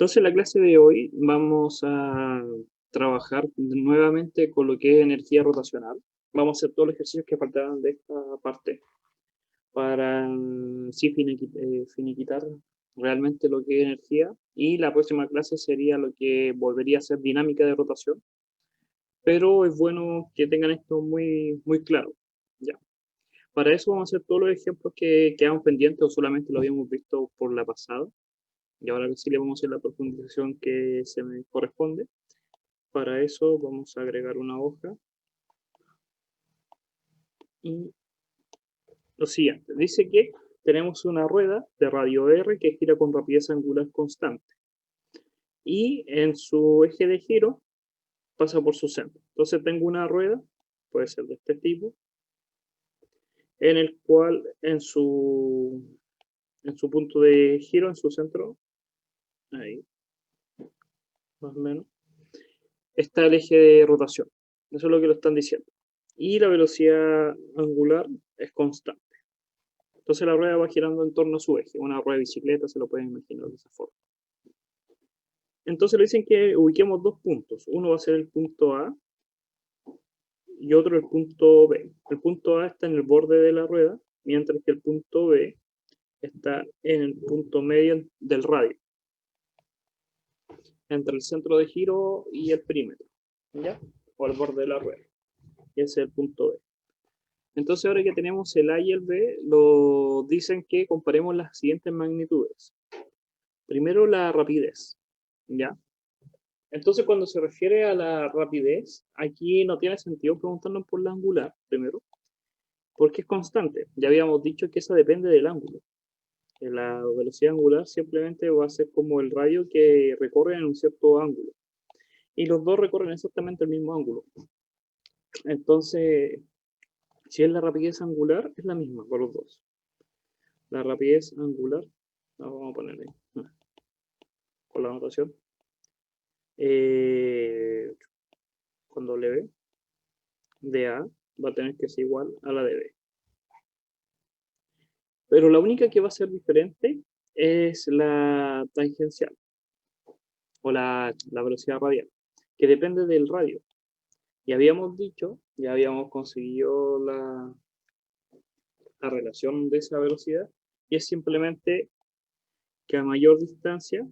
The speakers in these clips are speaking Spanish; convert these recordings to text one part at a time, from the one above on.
Entonces, en la clase de hoy vamos a trabajar nuevamente con lo que es energía rotacional. Vamos a hacer todos los ejercicios que faltaban de esta parte para sí finiquitar realmente lo que es energía. Y la próxima clase sería lo que volvería a ser dinámica de rotación. Pero es bueno que tengan esto muy claro. Ya. Para eso vamos a hacer todos los ejemplos que quedan pendientes o solamente lo habíamos visto por la pasada. Y ahora sí le vamos a hacer la profundización que se me corresponde. Para eso vamos a agregar una hoja y lo siguiente. Dice que tenemos una rueda de radio R que gira con rapidez angular constante y en su eje de giro pasa por su centro. Entonces tengo una rueda, puede ser de este tipo, en el cual en su punto de giro, en su centro, ahí, más o menos, está el eje de rotación. Eso es lo que lo están diciendo. Y la velocidad angular es constante. Entonces la rueda va girando en torno a su eje. Una rueda de bicicleta se lo pueden imaginar de esa forma. Entonces le dicen que ubiquemos dos puntos. Uno va a ser el punto A y otro el punto B. El punto A está en el borde de la rueda, mientras que el punto B está en el punto medio del radio, entre el centro de giro y el perímetro, ¿ya? O el borde de la rueda. Y ese es el punto B. Entonces ahora que tenemos el A y el B, lo dicen que comparemos las siguientes magnitudes. Primero la rapidez, ¿ya? Entonces cuando se refiere a la rapidez, aquí no tiene sentido preguntarnos por la angular, primero, porque es constante. Ya habíamos dicho que esa depende del ángulo. La velocidad angular simplemente va a ser como el radio que recorre en un cierto ángulo. Y los dos recorren exactamente el mismo ángulo. Entonces, si es la rapidez angular, es la misma por los dos. La rapidez angular, vamos a poner ahí, con la anotación, con W de A va a tener que ser igual a la de B. Pero la única que va a ser diferente es la tangencial o la velocidad radial, que depende del radio. Y habíamos dicho, ya habíamos conseguido la relación de esa velocidad, y es simplemente que a mayor distancia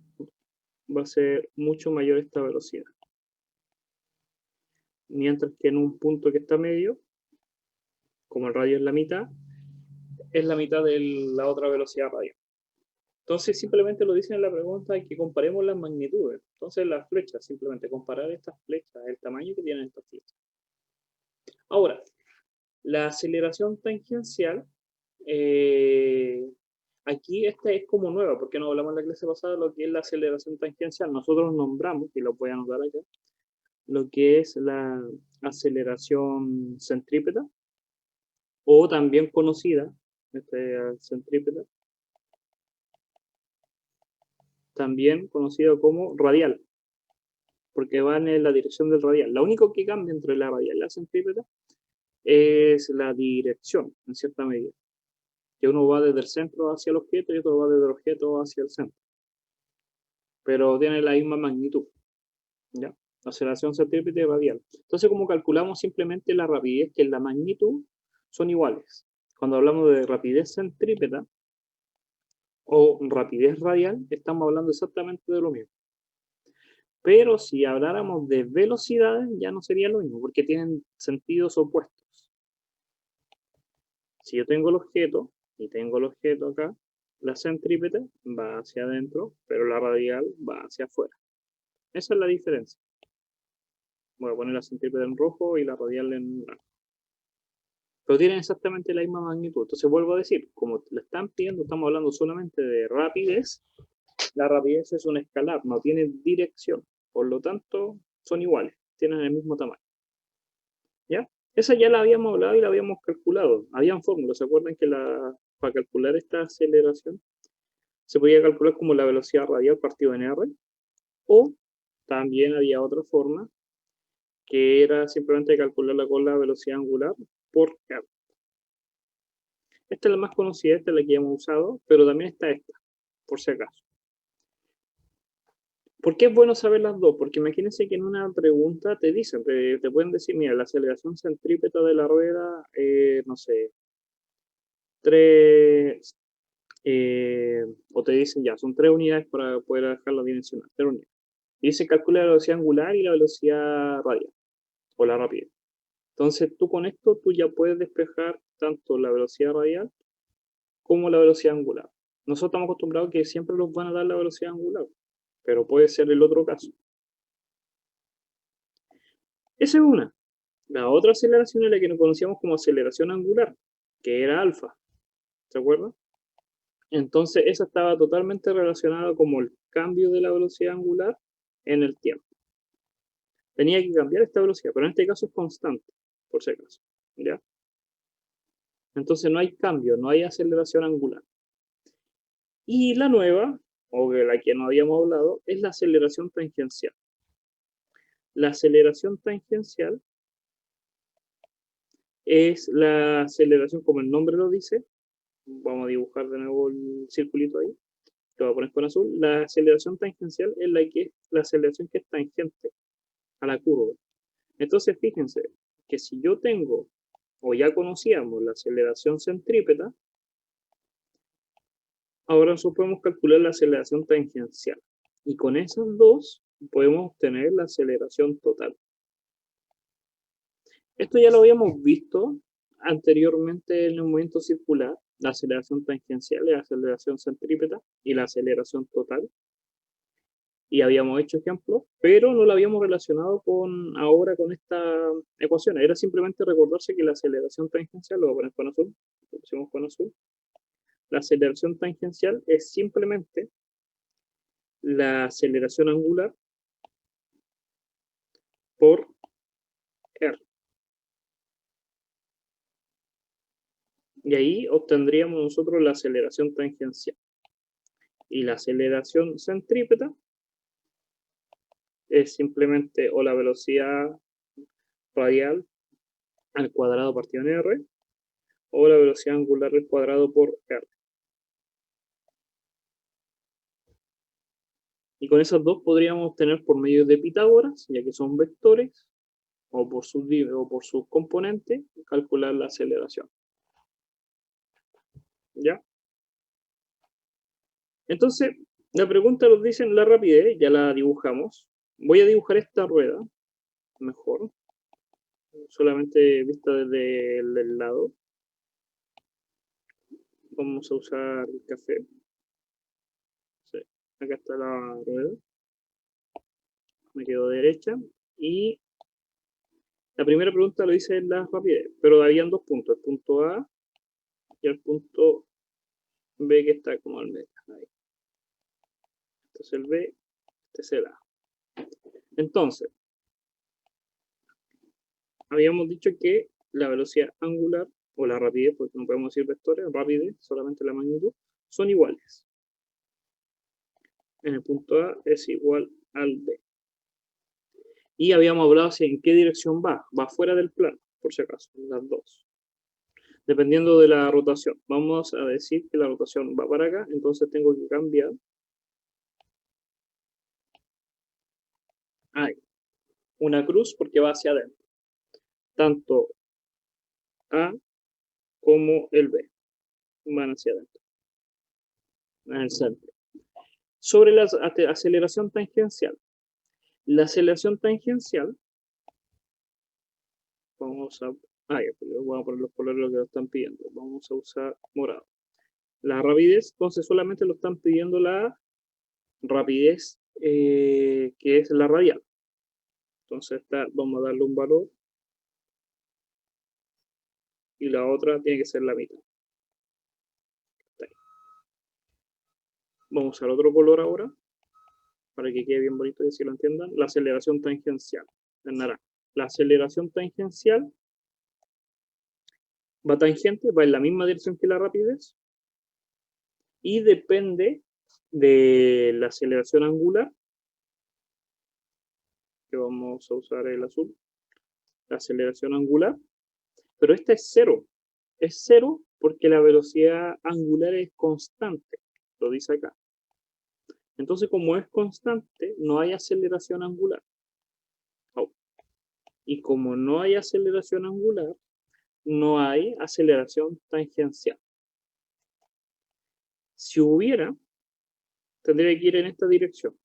va a ser mucho mayor esta velocidad. Mientras que en un punto que está medio, como el radio es la mitad de la otra velocidad radial. Entonces simplemente lo dicen en la pregunta y que comparemos las magnitudes. Entonces las flechas, simplemente comparar estas flechas, el tamaño que tienen estas flechas. Ahora, la aceleración tangencial, aquí esta es como nueva, porque no hablamos en la clase pasada de lo que es la aceleración tangencial. Nosotros nombramos, y lo voy a anotar acá, lo que es la aceleración centrípeta, o también conocida, centrípeta, también conocida como radial, porque van en la dirección del radial. Lo único que cambia entre la radial y la centrípeta es la dirección, en cierta medida. Que uno va desde el centro hacia el objeto y otro va desde el objeto hacia el centro. Pero tiene la misma magnitud, ¿ya? Aceleración centrípeta y radial. Entonces, como calculamos simplemente la rapidez, que es la magnitud, son iguales. Cuando hablamos de rapidez centrípeta o rapidez radial, estamos hablando exactamente de lo mismo. Pero si habláramos de velocidades, ya no sería lo mismo, porque tienen sentidos opuestos. Si yo tengo el objeto, y tengo el objeto acá, la centrípeta va hacia adentro, pero la radial va hacia afuera. Esa es la diferencia. Voy a poner la centrípeta en rojo y la radial en blanco. Pero tienen exactamente la misma magnitud. Entonces vuelvo a decir, como le están pidiendo, estamos hablando solamente de rapidez. La rapidez es un escalar, no tiene dirección. Por lo tanto, son iguales, tienen el mismo tamaño. ¿Ya? Esa ya la habíamos hablado y la habíamos calculado. Habían fórmulas, ¿se acuerdan que para calcular esta aceleración se podía calcular como la velocidad radial partido en R? O también había otra forma que era simplemente calcularla con la velocidad angular por R. Esta es la más conocida, esta es la que hemos usado, pero también está esta, por si acaso. ¿Por qué es bueno saber las dos? Porque imagínense que en una pregunta te dicen, te pueden decir, mira, la aceleración centrípeta de la rueda, no sé, 3, o te dicen ya, son 3 unidades para poder dejarlo dimensional, 3 unidades. Y dice calcula la velocidad angular y la velocidad radial, o la rapidez. Entonces tú con esto, tú ya puedes despejar tanto la velocidad radial como la velocidad angular. Nosotros estamos acostumbrados a que siempre nos van a dar la velocidad angular, pero puede ser el otro caso. Esa es una. La otra aceleración es la que nos conocíamos como aceleración angular, que era alfa, ¿se acuerdan? Entonces esa estaba totalmente relacionada como el cambio de la velocidad angular en el tiempo. Tenía que cambiar esta velocidad, pero en este caso es constante, por si acaso, ¿ya? Entonces no hay cambio, no hay aceleración angular. Y la nueva, o de la que no habíamos hablado, es la aceleración tangencial. La aceleración tangencial es la aceleración, como el nombre lo dice. Vamos a dibujar de nuevo el circulito ahí. Lo voy a poner con azul. La aceleración tangencial es la aceleración que es tangente a la curva. Entonces, fíjense que si yo tengo, o ya conocíamos la aceleración centrípeta, ahora nosotros podemos calcular la aceleración tangencial. Y con esas dos podemos obtener la aceleración total. Esto ya lo habíamos visto anteriormente en el movimiento circular, la aceleración tangencial, la aceleración centrípeta y la aceleración total. Y habíamos hecho ejemplos, pero no lo habíamos relacionado ahora con esta ecuación. Era simplemente recordarse que la aceleración tangencial, lo voy a poner con azul, lo pusimos con azul, la aceleración tangencial es simplemente la aceleración angular por r. Y ahí obtendríamos nosotros la aceleración tangencial. Y la aceleración centrípeta es simplemente o la velocidad radial al cuadrado partido en r, o la velocidad angular al cuadrado por r. Y con esas dos podríamos obtener por medio de Pitágoras, ya que son vectores, o por sus componentes, calcular la aceleración. ¿Ya? Entonces, la pregunta nos dice la rapidez, ya la dibujamos. Voy a dibujar esta rueda, mejor, solamente vista desde el lado. Vamos a usar el café. Sí, acá está la rueda. Me quedo derecha. Y la primera pregunta lo dice la rapidez, pero habían dos puntos, el punto A y el punto B que está como al medio. Ahí. Este es el B, este es el A. Entonces, habíamos dicho que la velocidad angular o la rapidez, porque no podemos decir vectores, rapidez, solamente la magnitud, son iguales. En el punto A es igual al B. Y habíamos hablado si en qué dirección va. Va fuera del plano, por si acaso, las dos. Dependiendo de la rotación. Vamos a decir que la rotación va para acá, entonces tengo que cambiar. Ahí. Una cruz porque va hacia adentro. Tanto A como el B van hacia adentro. En el centro. Sobre la aceleración tangencial. La aceleración tangencial, vamos a, voy a poner los colores que lo están pidiendo. Vamos a usar morado. La rapidez, entonces solamente lo están pidiendo la rapidez que es la radial. Entonces vamos a darle un valor y la otra tiene que ser la mitad. Vamos a usar otro color ahora para que quede bien bonito y así lo entiendan. La aceleración tangencial, en naranja. La aceleración tangencial va tangente, va en la misma dirección que la rapidez y depende de la aceleración angular, que vamos a usar el azul, la aceleración angular, pero esta es cero. Es cero porque la velocidad angular es constante, lo dice acá. Entonces, como es constante, no hay aceleración angular. Oh. Y como no hay aceleración angular, no hay aceleración tangencial. Si hubiera, tendría que ir en esta dirección,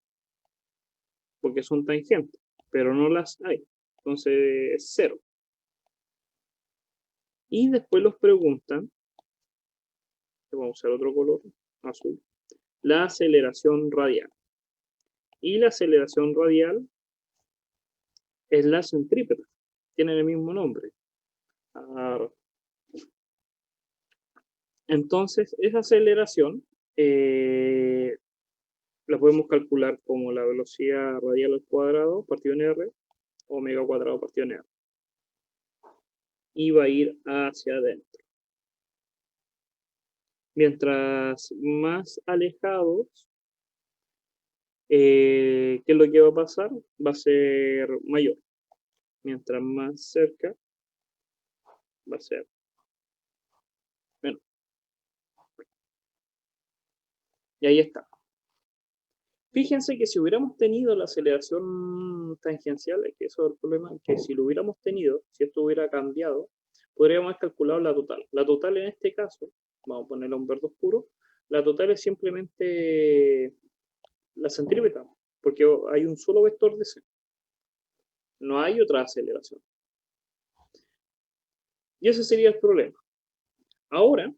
porque son tangentes, pero no las hay. Entonces es cero. Y después los preguntan, vamos a usar otro color, azul, la aceleración radial. Y la aceleración radial es la centrípeta, tienen el mismo nombre. Entonces, esa aceleración la podemos calcular como la velocidad radial al cuadrado partido en r, omega cuadrado partido en r. Y va a ir hacia adentro. Mientras más alejados, ¿qué es lo que va a pasar? Va a ser mayor. Mientras más cerca, va a ser menos. Y ahí está. Fíjense que si hubiéramos tenido la aceleración tangencial, es que eso es el problema, que si lo hubiéramos tenido, si esto hubiera cambiado, podríamos haber calculado la total. La total en este caso, vamos a ponerla un verde oscuro, la total es simplemente la centrípeta, porque hay un solo vector de C. No hay otra aceleración. Y ese sería el problema. Ahora,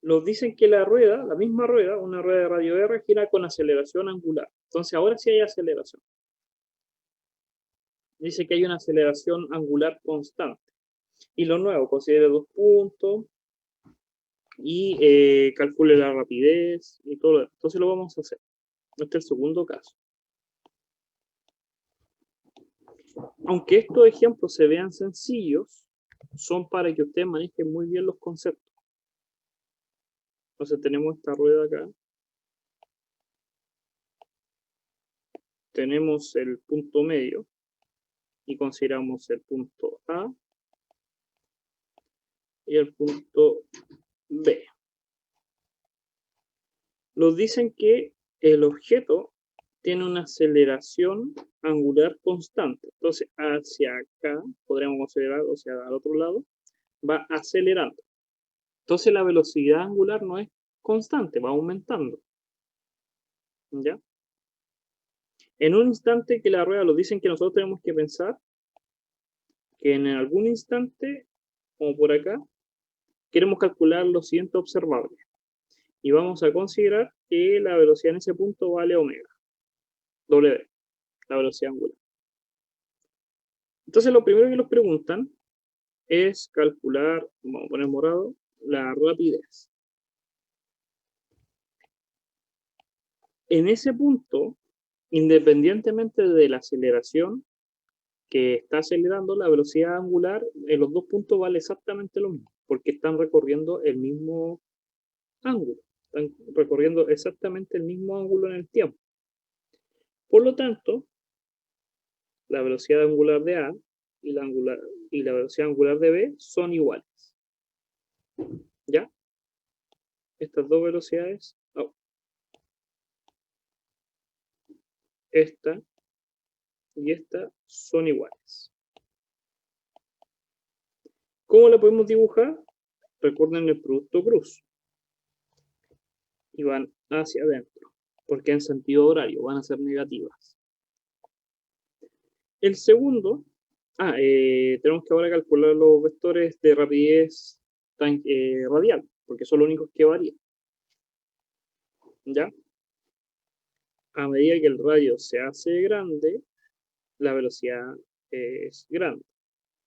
nos dicen que la rueda, la misma rueda, una rueda de radio R, gira con aceleración angular. Entonces ahora sí hay aceleración. Dice que hay una aceleración angular constante. Y lo nuevo, considere 2 puntos y calcule la rapidez y todo. Entonces lo vamos a hacer. Este es el segundo caso. Aunque estos ejemplos se vean sencillos, son para que ustedes manejen muy bien los conceptos. Entonces tenemos esta rueda acá. Tenemos el punto medio y consideramos el punto A y el punto B. Nos dicen que el objeto tiene una aceleración angular constante. Entonces, hacia acá, podríamos considerar, o sea, al otro lado, va acelerando. Entonces, la velocidad angular no es constante, va aumentando. ¿Ya? En un instante que la rueda, nos dicen que nosotros tenemos que pensar que en algún instante, como por acá, queremos calcular lo siguiente observable. Y vamos a considerar que la velocidad en ese punto vale omega, W, la velocidad angular. Entonces, lo primero que nos preguntan es calcular, vamos a poner morado, la rapidez. En ese punto, independientemente de la aceleración que está acelerando, la velocidad angular en los dos puntos vale exactamente lo mismo, porque están recorriendo el mismo ángulo, están recorriendo exactamente el mismo ángulo en el tiempo. Por lo tanto, la velocidad angular de A y la velocidad angular de B son iguales. ¿Ya? Estas dos velocidades, esta y esta son iguales. ¿Cómo la podemos dibujar? Recuerden el producto cruz. Y van hacia adentro, porque en sentido horario van a ser negativas. El segundo, tenemos que ahora calcular los vectores de rapidez radial, porque son los únicos que varían. ¿Ya? A medida que el radio se hace grande, la velocidad es grande.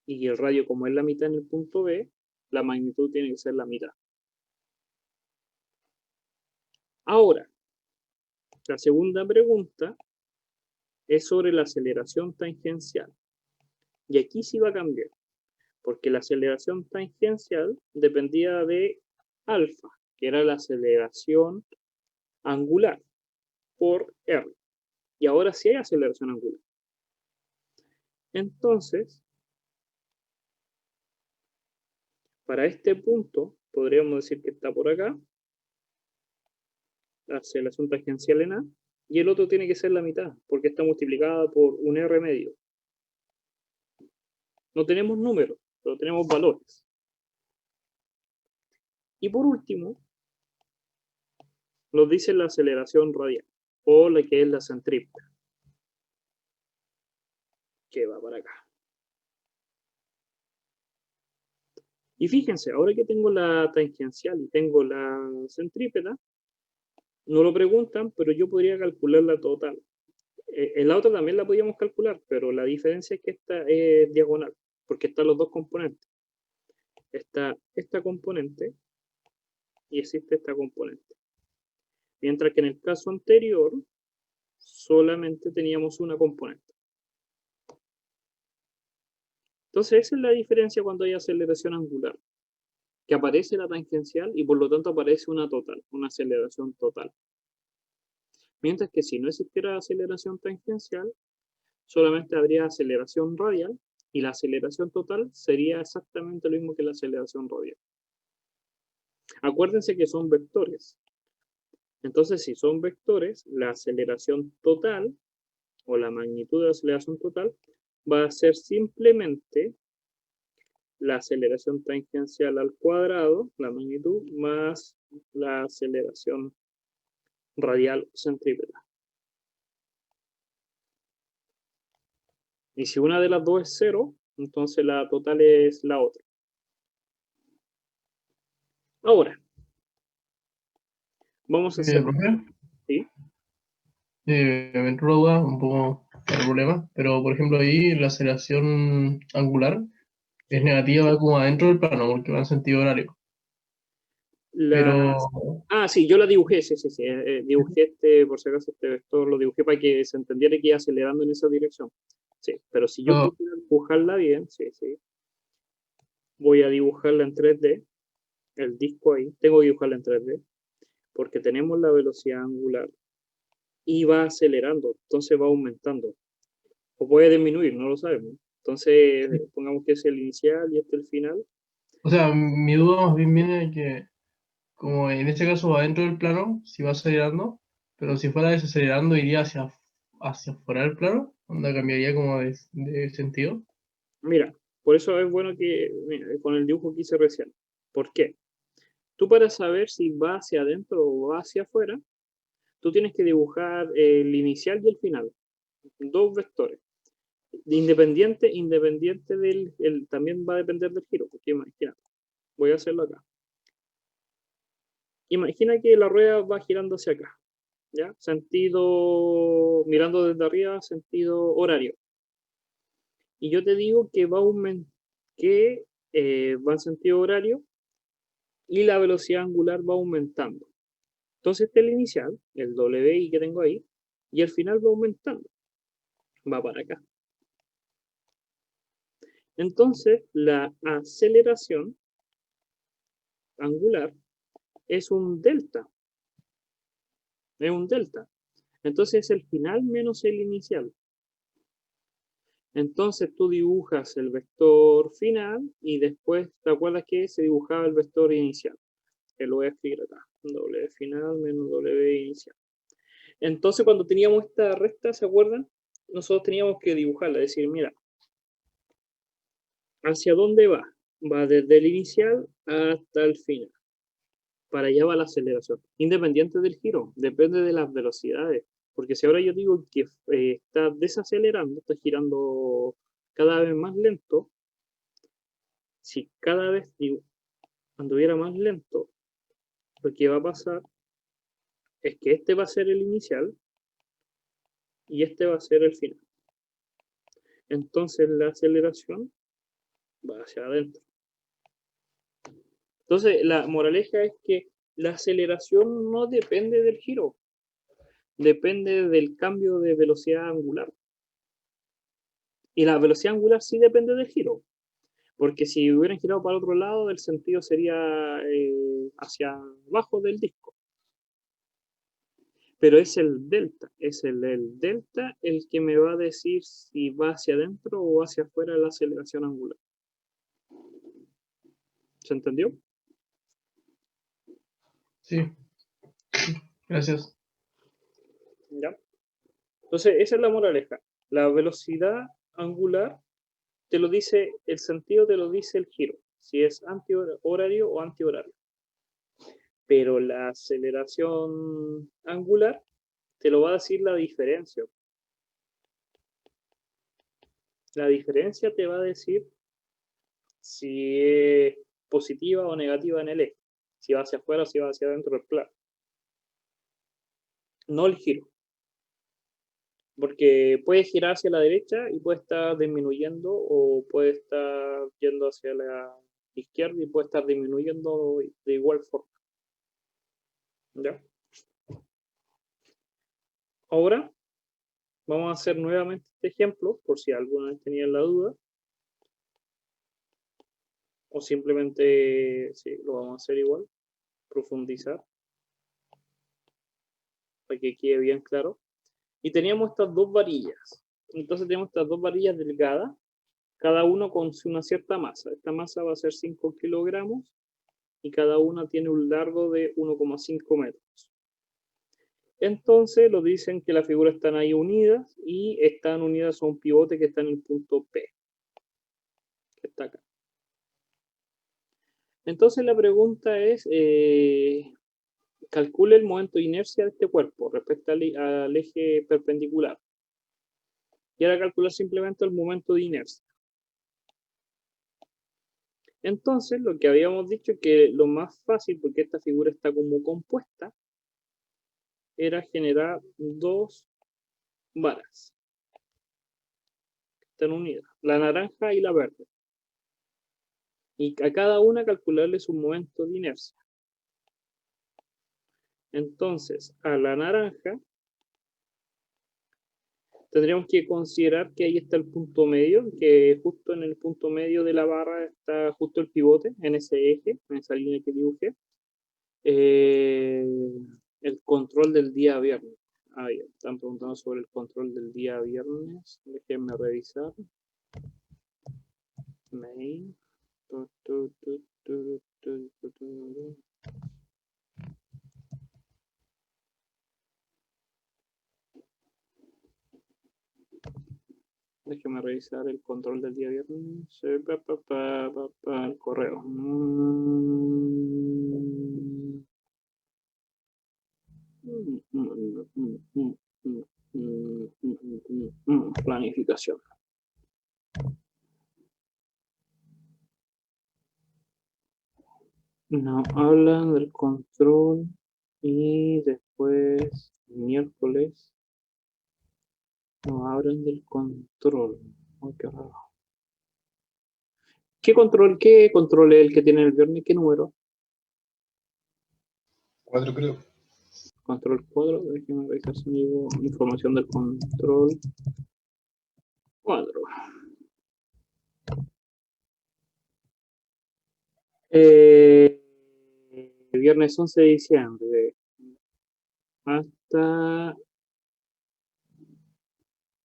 Y el radio, como es la mitad en el punto B, la magnitud tiene que ser la mitad. Ahora, la segunda pregunta es sobre la aceleración tangencial. Y aquí sí va a cambiar, porque la aceleración tangencial dependía de alfa, que era la aceleración angular por R. Y ahora sí hay aceleración angular. Entonces, para este punto, podríamos decir que está por acá. la aceleración tangencial en A, y el otro tiene que ser la mitad, porque está multiplicada por un R medio. No tenemos números, pero tenemos valores. Y por último, nos dice la aceleración radial, o la que es la centrípeta, que va para acá. Y fíjense, ahora que tengo la tangencial y tengo la centrípeta, no lo preguntan, pero yo podría calcular la total. En la otra también la podíamos calcular, pero la diferencia es que esta es diagonal, porque están los dos componentes. Está esta componente y existe esta componente. Mientras que en el caso anterior solamente teníamos una componente. Entonces esa es la diferencia cuando hay aceleración angular, que aparece la tangencial y por lo tanto aparece una total, una aceleración total. Mientras que si no existiera aceleración tangencial, solamente habría aceleración radial y la aceleración total sería exactamente lo mismo que la aceleración radial. Acuérdense que son vectores. Entonces, si son vectores, la aceleración total o la magnitud de la aceleración total va a ser simplemente la aceleración tangencial al cuadrado, la magnitud, más la aceleración radial centrípeta. Y si una de las dos es cero, entonces la total es la otra. Ahora, vamos a hacer... Profe, ¿Sí? me entró una duda un poco el problema, pero por ejemplo ahí la aceleración angular es negativa, va como adentro del plano, porque va en sentido horario. Pero, Sí, yo la dibujé, sí. Dibujé por si acaso este vector, lo dibujé para que se entendiera que iba acelerando en esa dirección. Sí, pero si yo pero, quisiera dibujarla bien, sí. Voy a dibujarla en 3D, el disco ahí, tengo que dibujarla en 3D, porque tenemos la velocidad angular y va acelerando, entonces va aumentando. O puede disminuir, no lo sabemos. Entonces, pongamos que es el inicial y este el final. o sea, mi duda más bien viene de que, como en este caso va dentro del plano, si va acelerando, pero si fuera desacelerando iría hacia fuera del plano, donde cambiaría como de sentido. Mira, por eso es bueno que mira, con el dibujo que hice recién. ¿Por qué? Tú para saber si va hacia adentro o va hacia afuera, tú tienes que dibujar el inicial y el final, dos vectores. Independiente también va a depender del giro, porque imagina, voy a hacerlo acá. Imagina que la rueda va girando hacia acá, ¿ya? Sentido, mirando desde arriba, sentido horario. Y yo te digo que va en sentido horario y la velocidad angular va aumentando. Entonces este es el inicial, el WI que tengo ahí, y el final va aumentando, va para acá. Entonces la aceleración angular es un delta, es un delta. Entonces es el final menos el inicial. Entonces tú dibujas el vector final y después te acuerdas que se dibujaba el vector inicial, que lo voy a escribir acá, W final menos W inicial. Entonces cuando teníamos esta recta, ¿se acuerdan? Nosotros teníamos que dibujarla, decir, mira, ¿hacia dónde va? Va desde el inicial hasta el final. Para allá va la aceleración, independiente del giro, depende de las velocidades. Porque si ahora yo digo que está desacelerando, está girando cada vez más lento, si cada vez anduviera más lento, lo que va a pasar es que este va a ser el inicial y este va a ser el final. Entonces la aceleración va hacia adentro. Entonces la moraleja es que la aceleración no depende del giro, depende del cambio de velocidad angular. Y la velocidad angular sí depende del giro, porque si hubieran girado para el otro lado, el sentido sería hacia abajo del disco. Pero es el delta el que me va a decir si va hacia adentro o hacia afuera la aceleración angular. ¿Se entendió? Sí. Gracias. ¿Ya? Entonces, esa es la moraleja. La velocidad angular te lo dice, el sentido te lo dice el giro, si es antihorario o antihorario. Pero la aceleración angular te lo va a decir la diferencia. La diferencia te va a decir si es positiva o negativa en el eje, si va hacia afuera o si va hacia adentro del plano. No el giro. Porque puede girar hacia la derecha y puede estar disminuyendo, o puede estar yendo hacia la izquierda y puede estar disminuyendo de igual forma. ¿Ya? Ahora vamos a hacer nuevamente este ejemplo, por si alguna vez tenían la duda. O simplemente, sí, lo vamos a hacer igual, profundizar, para que quede bien claro. Y teníamos estas dos varillas. Entonces tenemos estas dos varillas delgadas, cada uno con una cierta masa. Esta masa va a ser 5 kilogramos y cada una tiene un largo de 1,5 metros. Entonces nos dicen que las figuras están ahí unidas y están unidas a un pivote que está en el punto P, que está acá. Entonces la pregunta es, calcule el momento de inercia de este cuerpo respecto al eje perpendicular. Y ahora calcular simplemente el momento de inercia. Entonces, lo que habíamos dicho es que lo más fácil, porque esta figura está como compuesta, era generar dos varas. Están unidas, la naranja y la verde. Y a cada una calcularle su momento de inercia. Entonces, a la naranja tendríamos que considerar que ahí está el punto medio, que justo en el punto medio de la barra está justo el pivote, en ese eje, en esa línea que dibujé. El control del día viernes. Ah, ya, están preguntando sobre el control del día viernes. Déjenme revisar. Main. Déjeme revisar el control del día viernes. El correo. Planificación. No, hablan del control y después miércoles nos hablan del control. Oh, qué raro. ¿Qué control es el que tiene el viernes? ¿Qué número? 4 creo. Control 4, déjenme revisar si me llegó información del control 4. Viernes 11 de diciembre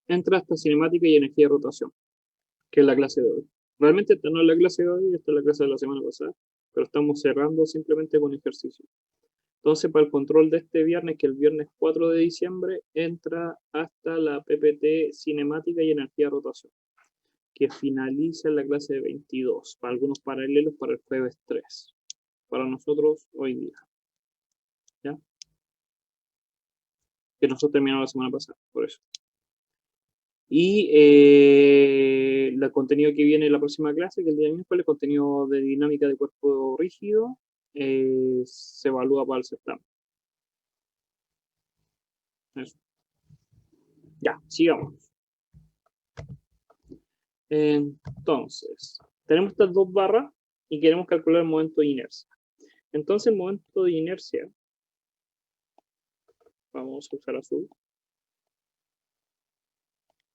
entra hasta cinemática y energía de rotación, que es la clase de hoy. Realmente esta no es la clase de hoy, esta es la clase de la semana pasada, pero estamos cerrando simplemente con ejercicio. Entonces, para el control de este viernes, que el viernes 4 de diciembre, entra hasta la PPT cinemática y energía de rotación, que finaliza en la clase de 22, para algunos paralelos para el jueves 3, para nosotros hoy día. ¿Ya? Que nosotros terminamos la semana pasada, por eso. Y el contenido que viene en la próxima clase, que el día de miércoles, contenido de dinámica de cuerpo rígido, se evalúa para el certamen. Eso. Ya, sigamos. Entonces, tenemos estas dos barras y queremos calcular el momento de inercia. Entonces, el momento de inercia, vamos a usar azul.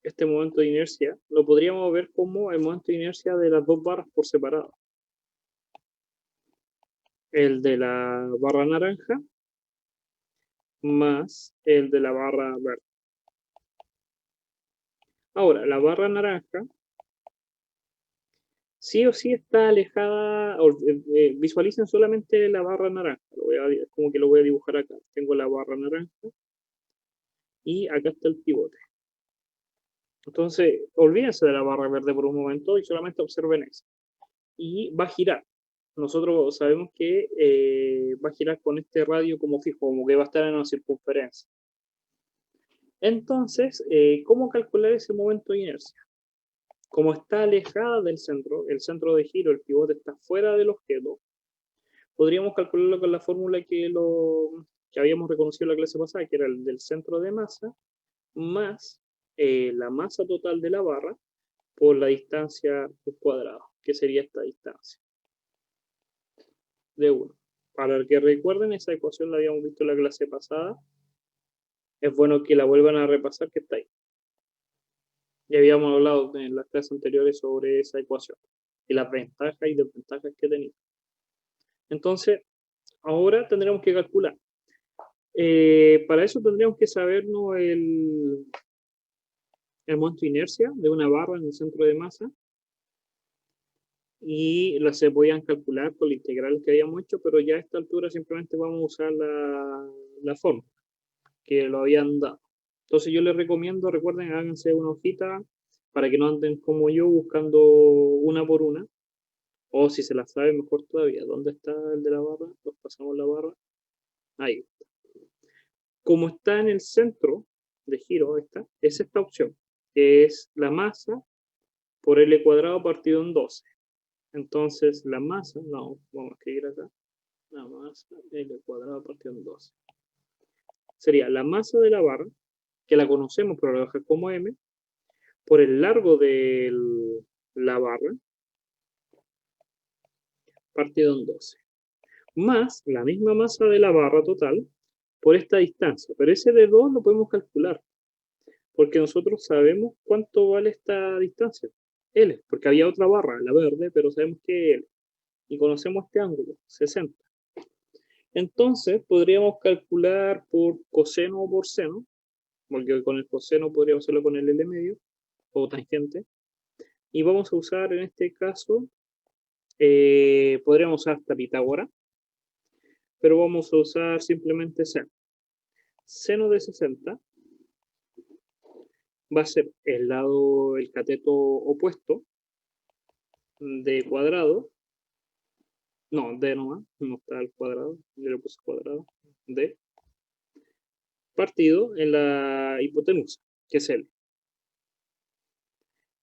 Este momento de inercia lo podríamos ver como el momento de inercia de las dos barras por separado. El de la barra naranja más el de la barra verde. Ahora, la barra naranja sí o sí está alejada, visualicen solamente la barra naranja, como que lo voy a dibujar acá. Tengo la barra naranja y acá está el pivote. Entonces, olvídense de la barra verde por un momento y solamente observen eso. Y va a girar. Nosotros sabemos que va a girar con este radio como fijo, como que va a estar en una circunferencia. Entonces, ¿cómo calcular ese momento de inercia? Como está alejada del centro, el centro de giro, el pivote está fuera del objeto, podríamos calcularlo con la fórmula que habíamos reconocido en la clase pasada, que era el del centro de masa, más la masa total de la barra por la distancia al cuadrado, que sería esta distancia de 1. Para que recuerden, esa ecuación la habíamos visto en la clase pasada. Es bueno que la vuelvan a repasar, que está ahí. Ya habíamos hablado en las clases anteriores sobre esa ecuación y las ventajas y desventajas que tenía. Entonces, ahora tendremos que calcular. Para eso tendríamos que sabernos el momento de inercia de una barra en el centro de masa y se podían calcular con la integral que habíamos hecho, pero ya a esta altura simplemente vamos a usar la fórmula que lo habían dado. Entonces yo les recomiendo, recuerden, háganse una hojita para que no anden como yo buscando una por una, o si se la sabe mejor todavía. ¿Dónde está el de la barra? Nos pasamos la barra. Ahí. Como está en el centro de giro, es esta opción, que es la masa por L cuadrado partido en 12. Entonces la masa, no, vamos a escribir acá, la masa L cuadrado partido en 12. Sería la masa de la barra, que la conocemos pero la dejar como M, por el largo de la barra, partido en 12. Más la misma masa de la barra total por esta distancia. Pero ese de 2 lo podemos calcular, porque nosotros sabemos cuánto vale esta distancia. L, porque había otra barra, la verde, pero sabemos que es L. Y conocemos este ángulo, 60. Entonces podríamos calcular por coseno o por seno, porque con el coseno podríamos hacerlo con el L medio, o tangente. Y vamos a usar en este caso, podríamos usar hasta Pitágoras, pero vamos a usar simplemente seno. Seno de 60 va a ser el cateto opuesto de cuadrado. No, D nomás, no está el cuadrado, yo le puse cuadrado, D, partido en la hipotenusa, que es L.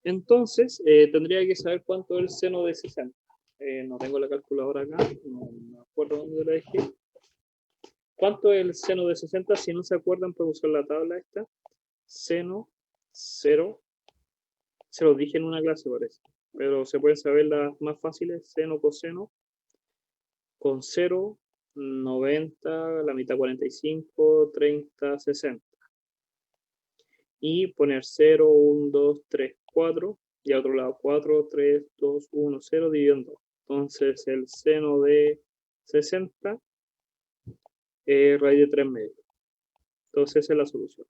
Entonces, tendría que saber cuánto es el seno de 60. No tengo la calculadora acá, no me acuerdo dónde la dejé. ¿Cuánto es el seno de 60? Si no se acuerdan, pueden usar la tabla esta. Seno 0, se los dije en una clase parece, pero se pueden saber las más fáciles, seno, coseno, con 0, 90, la mitad 45, 30, 60. Y poner 0, 1, 2, 3, 4, y a otro lado 4, 3, 2, 1, 0, dividido en 2. Entonces el seno de 60 es raíz de 3 medios. Entonces esa es la solución.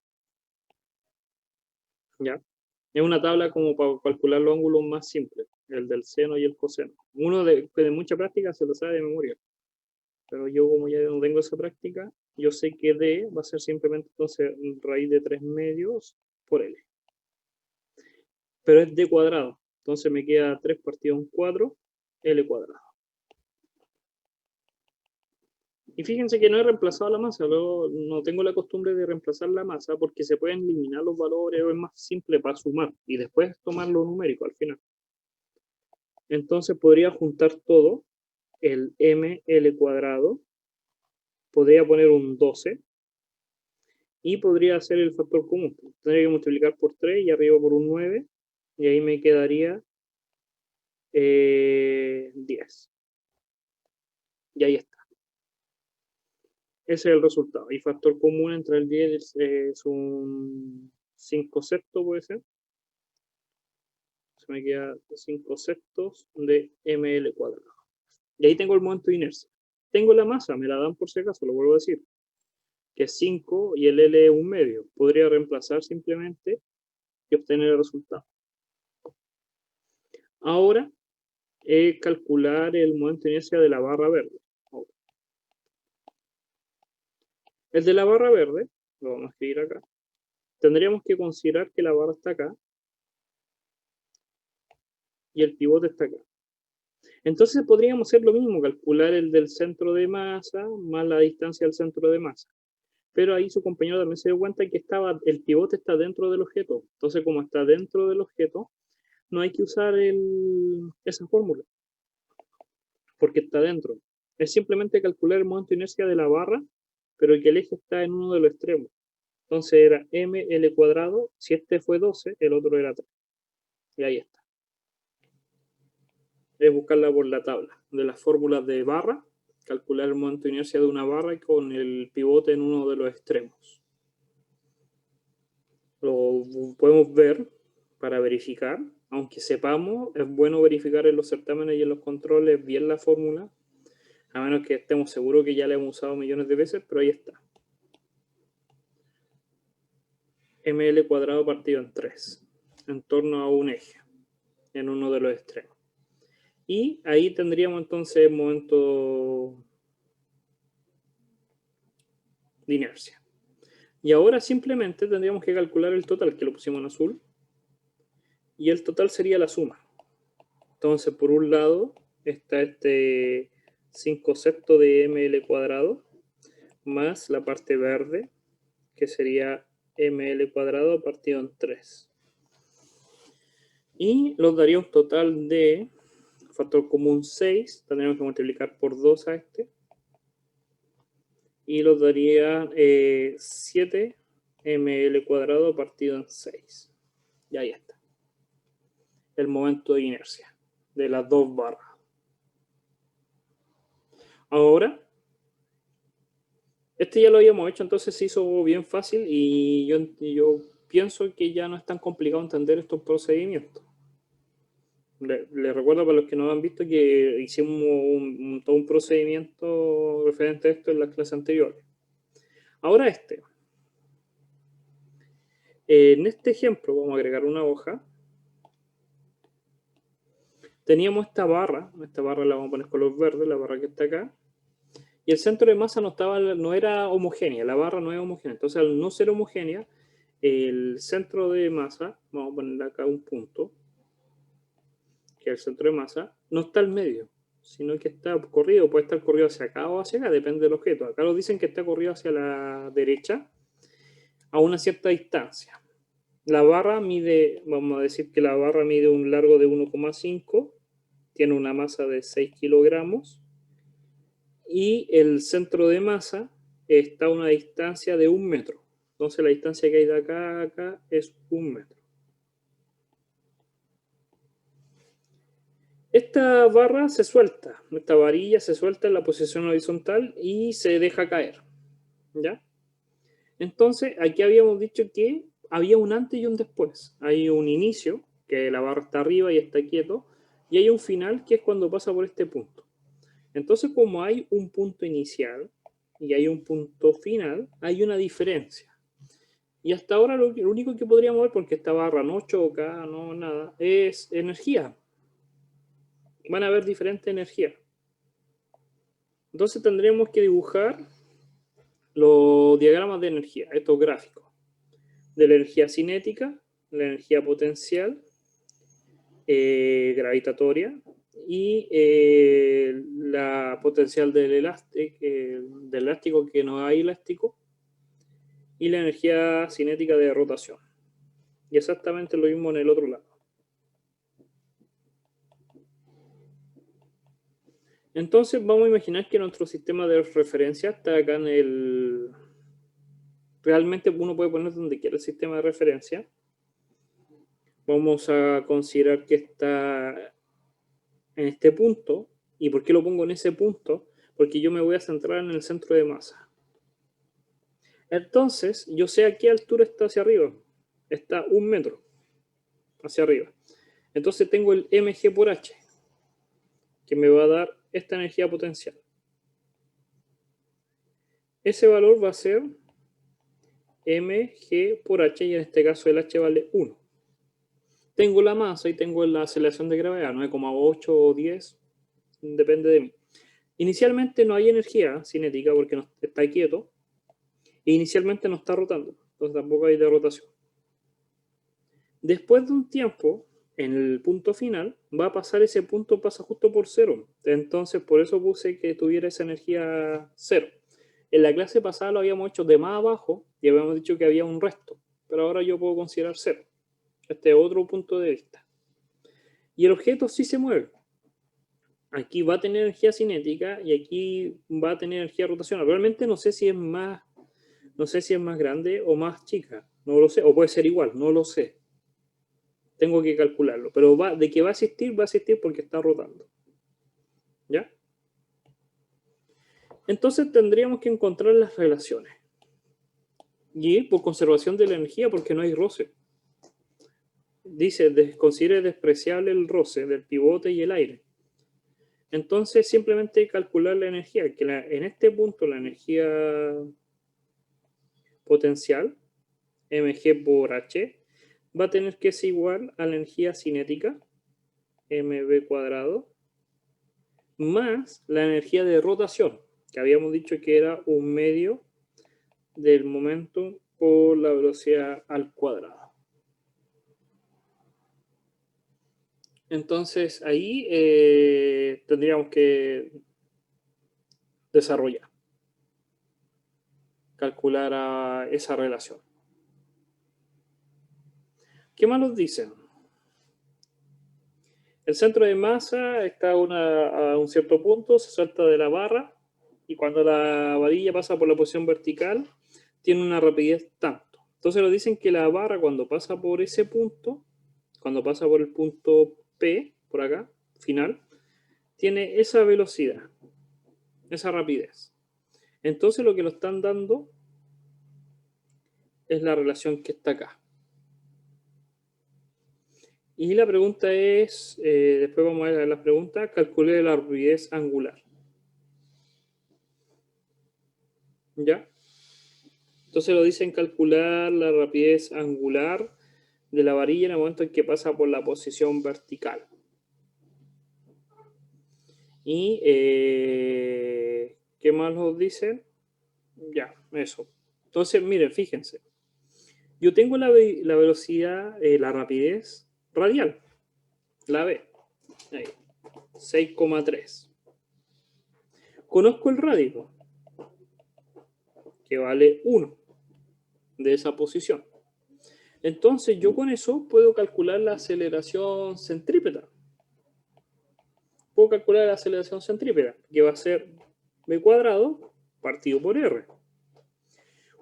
¿Ya? Es una tabla como para calcular los ángulos más simples, el del seno y el coseno. Uno que de mucha práctica se lo sabe de memoria. Pero yo como ya no tengo esa práctica, yo sé que D va a ser simplemente entonces raíz de 3 medios por L. Pero es D cuadrado. Entonces me queda 3 partido en 4, L cuadrado. Y fíjense que no he reemplazado la masa, luego no tengo la costumbre de reemplazar la masa porque se pueden eliminar los valores o es más simple para sumar y después tomar lo numérico al final. Entonces podría juntar todo, el ml cuadrado, podría poner un 12 y podría hacer el factor común. Tendría que multiplicar por 3 y arriba por un 9 y ahí me quedaría 10. Y ahí está. Ese es el resultado. Y factor común entre el 10 es un 5 sextos, puede ser. Se me queda 5 sextos de ml cuadrado. Y ahí tengo el momento de inercia. Tengo la masa, me la dan por si acaso, lo vuelvo a decir, que es 5 y el L es un medio. Podría reemplazar simplemente y obtener el resultado. Ahora es calcular el momento de inercia de la barra verde. El de la barra verde, lo vamos a escribir acá, tendríamos que considerar que la barra está acá y el pivote está acá. Entonces podríamos hacer lo mismo, calcular el del centro de masa más la distancia del centro de masa. Pero ahí su compañero también se dio cuenta que el pivote está dentro del objeto. Entonces, como está dentro del objeto, no hay que usar esa fórmula, porque está dentro. Es simplemente calcular el momento de inercia de la barra, pero que el eje está en uno de los extremos. Entonces era ml cuadrado, si este fue 12, el otro era 3. Y ahí está. Es buscarla por la tabla de las fórmulas de barra, calcular el momento de inercia de una barra con el pivote en uno de los extremos. Lo podemos ver para verificar, aunque sepamos, es bueno verificar en los certámenes y en los controles bien la fórmula, a menos que estemos seguros que ya la hemos usado millones de veces, pero ahí está. ml cuadrado partido en 3, en torno a un eje, en uno de los extremos. Y ahí tendríamos entonces el momento de inercia. Y ahora simplemente tendríamos que calcular el total, que lo pusimos en azul, y el total sería la suma. Entonces, por un lado está este 5 sextos de ml cuadrado, más la parte verde, que sería ml cuadrado partido en 3. Y nos daría un total de factor común 6, tendríamos que multiplicar por 2 a este, y nos daría 7 ml cuadrado partido en 6. Y ahí está. El momento de inercia de las dos barras. Ahora, este ya lo habíamos hecho, entonces se hizo bien fácil y yo pienso que ya no es tan complicado entender estos procedimientos. Les recuerdo para los que no han visto que hicimos todo un procedimiento referente a esto en las clases anteriores. Ahora en este ejemplo vamos a agregar una hoja. Teníamos esta barra la vamos a poner color verde, la barra que está acá. Y el centro de masa no era homogénea, la barra no es homogénea. Entonces, al no ser homogénea, el centro de masa, vamos a poner acá un punto, que es el centro de masa, no está al medio, sino que está corrido, puede estar corrido hacia acá o hacia acá, depende del objeto. Acá nos dicen que está corrido hacia la derecha a una cierta distancia. La barra mide, vamos a decir que la barra mide un largo de 1,5, tiene una masa de 6 kilogramos, y el centro de masa está a una distancia de 1 metro. Entonces la distancia que hay de acá a acá es 1 metro. Esta barra se suelta, esta varilla se suelta en la posición horizontal y se deja caer. ¿Ya? Entonces aquí habíamos dicho que había un antes y un después. Hay un inicio, que la barra está arriba y está quieto, y hay un final que es cuando pasa por este punto. Entonces, como hay un punto inicial y hay un punto final, hay una diferencia. Y hasta ahora lo único que podríamos ver, porque esta barra no choca, no nada, es energía. Van a haber diferente energía. Entonces tendremos que dibujar los diagramas de energía, estos gráficos, de la energía cinética, la energía potencial, gravitatoria y la potencial del elástico, que no hay elástico, y la energía cinética de rotación. Y exactamente lo mismo en el otro lado. Entonces vamos a imaginar que nuestro sistema de referencia está acá en el... Realmente uno puede poner donde quiera el sistema de referencia. Vamos a considerar que está en este punto. ¿Y por qué lo pongo en ese punto? Porque yo me voy a centrar en el centro de masa. Entonces, yo sé a qué altura está hacia arriba. Está 1 metro hacia arriba. Entonces tengo el mg por h, que me va a dar esta energía potencial. Ese valor va a ser mg por h, y en este caso el h vale 1. tengo la masa y tengo la aceleración de gravedad, 9,8 o 10, depende de mí. Inicialmente no hay energía cinética porque no, está quieto, e inicialmente no está rotando, entonces tampoco hay de rotación. Después de un tiempo, en el punto final, va a pasar ese punto, pasa justo por cero. Entonces, por eso puse que tuviera esa energía cero. En la clase pasada lo habíamos hecho de más abajo y habíamos dicho que había un resto, pero ahora yo puedo considerar cero. Este es otro punto de vista. Y el objeto sí se mueve. Aquí va a tener energía cinética y aquí va a tener energía rotacional. Realmente no sé si es más, no sé si es más grande o más chica. No lo sé. O puede ser igual, no lo sé. Tengo que calcularlo. Pero de que va a existir porque está rotando. ¿Ya? Entonces tendríamos que encontrar las relaciones. Y por conservación de la energía, porque no hay roce. Dice, considere despreciable el roce del pivote y el aire. Entonces simplemente calcular la energía, que en este punto la energía potencial, mg por h, va a tener que ser igual a la energía cinética, mv cuadrado, más la energía de rotación, que habíamos dicho que era un medio del momento por la velocidad al cuadrado. Entonces ahí tendríamos que desarrollar, calcular esa relación. ¿Qué más nos dicen? El centro de masa está a un cierto punto, se suelta de la barra y cuando la varilla pasa por la posición vertical tiene una rapidez tanto. Entonces nos dicen que la barra cuando pasa por ese punto, cuando pasa por el punto P, por acá, final, tiene esa velocidad, esa rapidez. Entonces lo que lo están dando es la relación que está acá. Y la pregunta es, después vamos a ver las preguntas, calcule la rapidez angular. ¿Ya? Entonces lo dicen calcular la rapidez angular de la varilla en el momento en que pasa por la posición vertical. Y, ¿qué más nos dicen? Ya, eso. Entonces, miren, fíjense. Yo tengo la velocidad, la rapidez radial, la B, ahí, 6,3. Conozco el radio, que vale 1 de esa posición. Entonces yo con eso puedo calcular la aceleración centrípeta. Puedo calcular la aceleración centrípeta, que va a ser b cuadrado partido por r.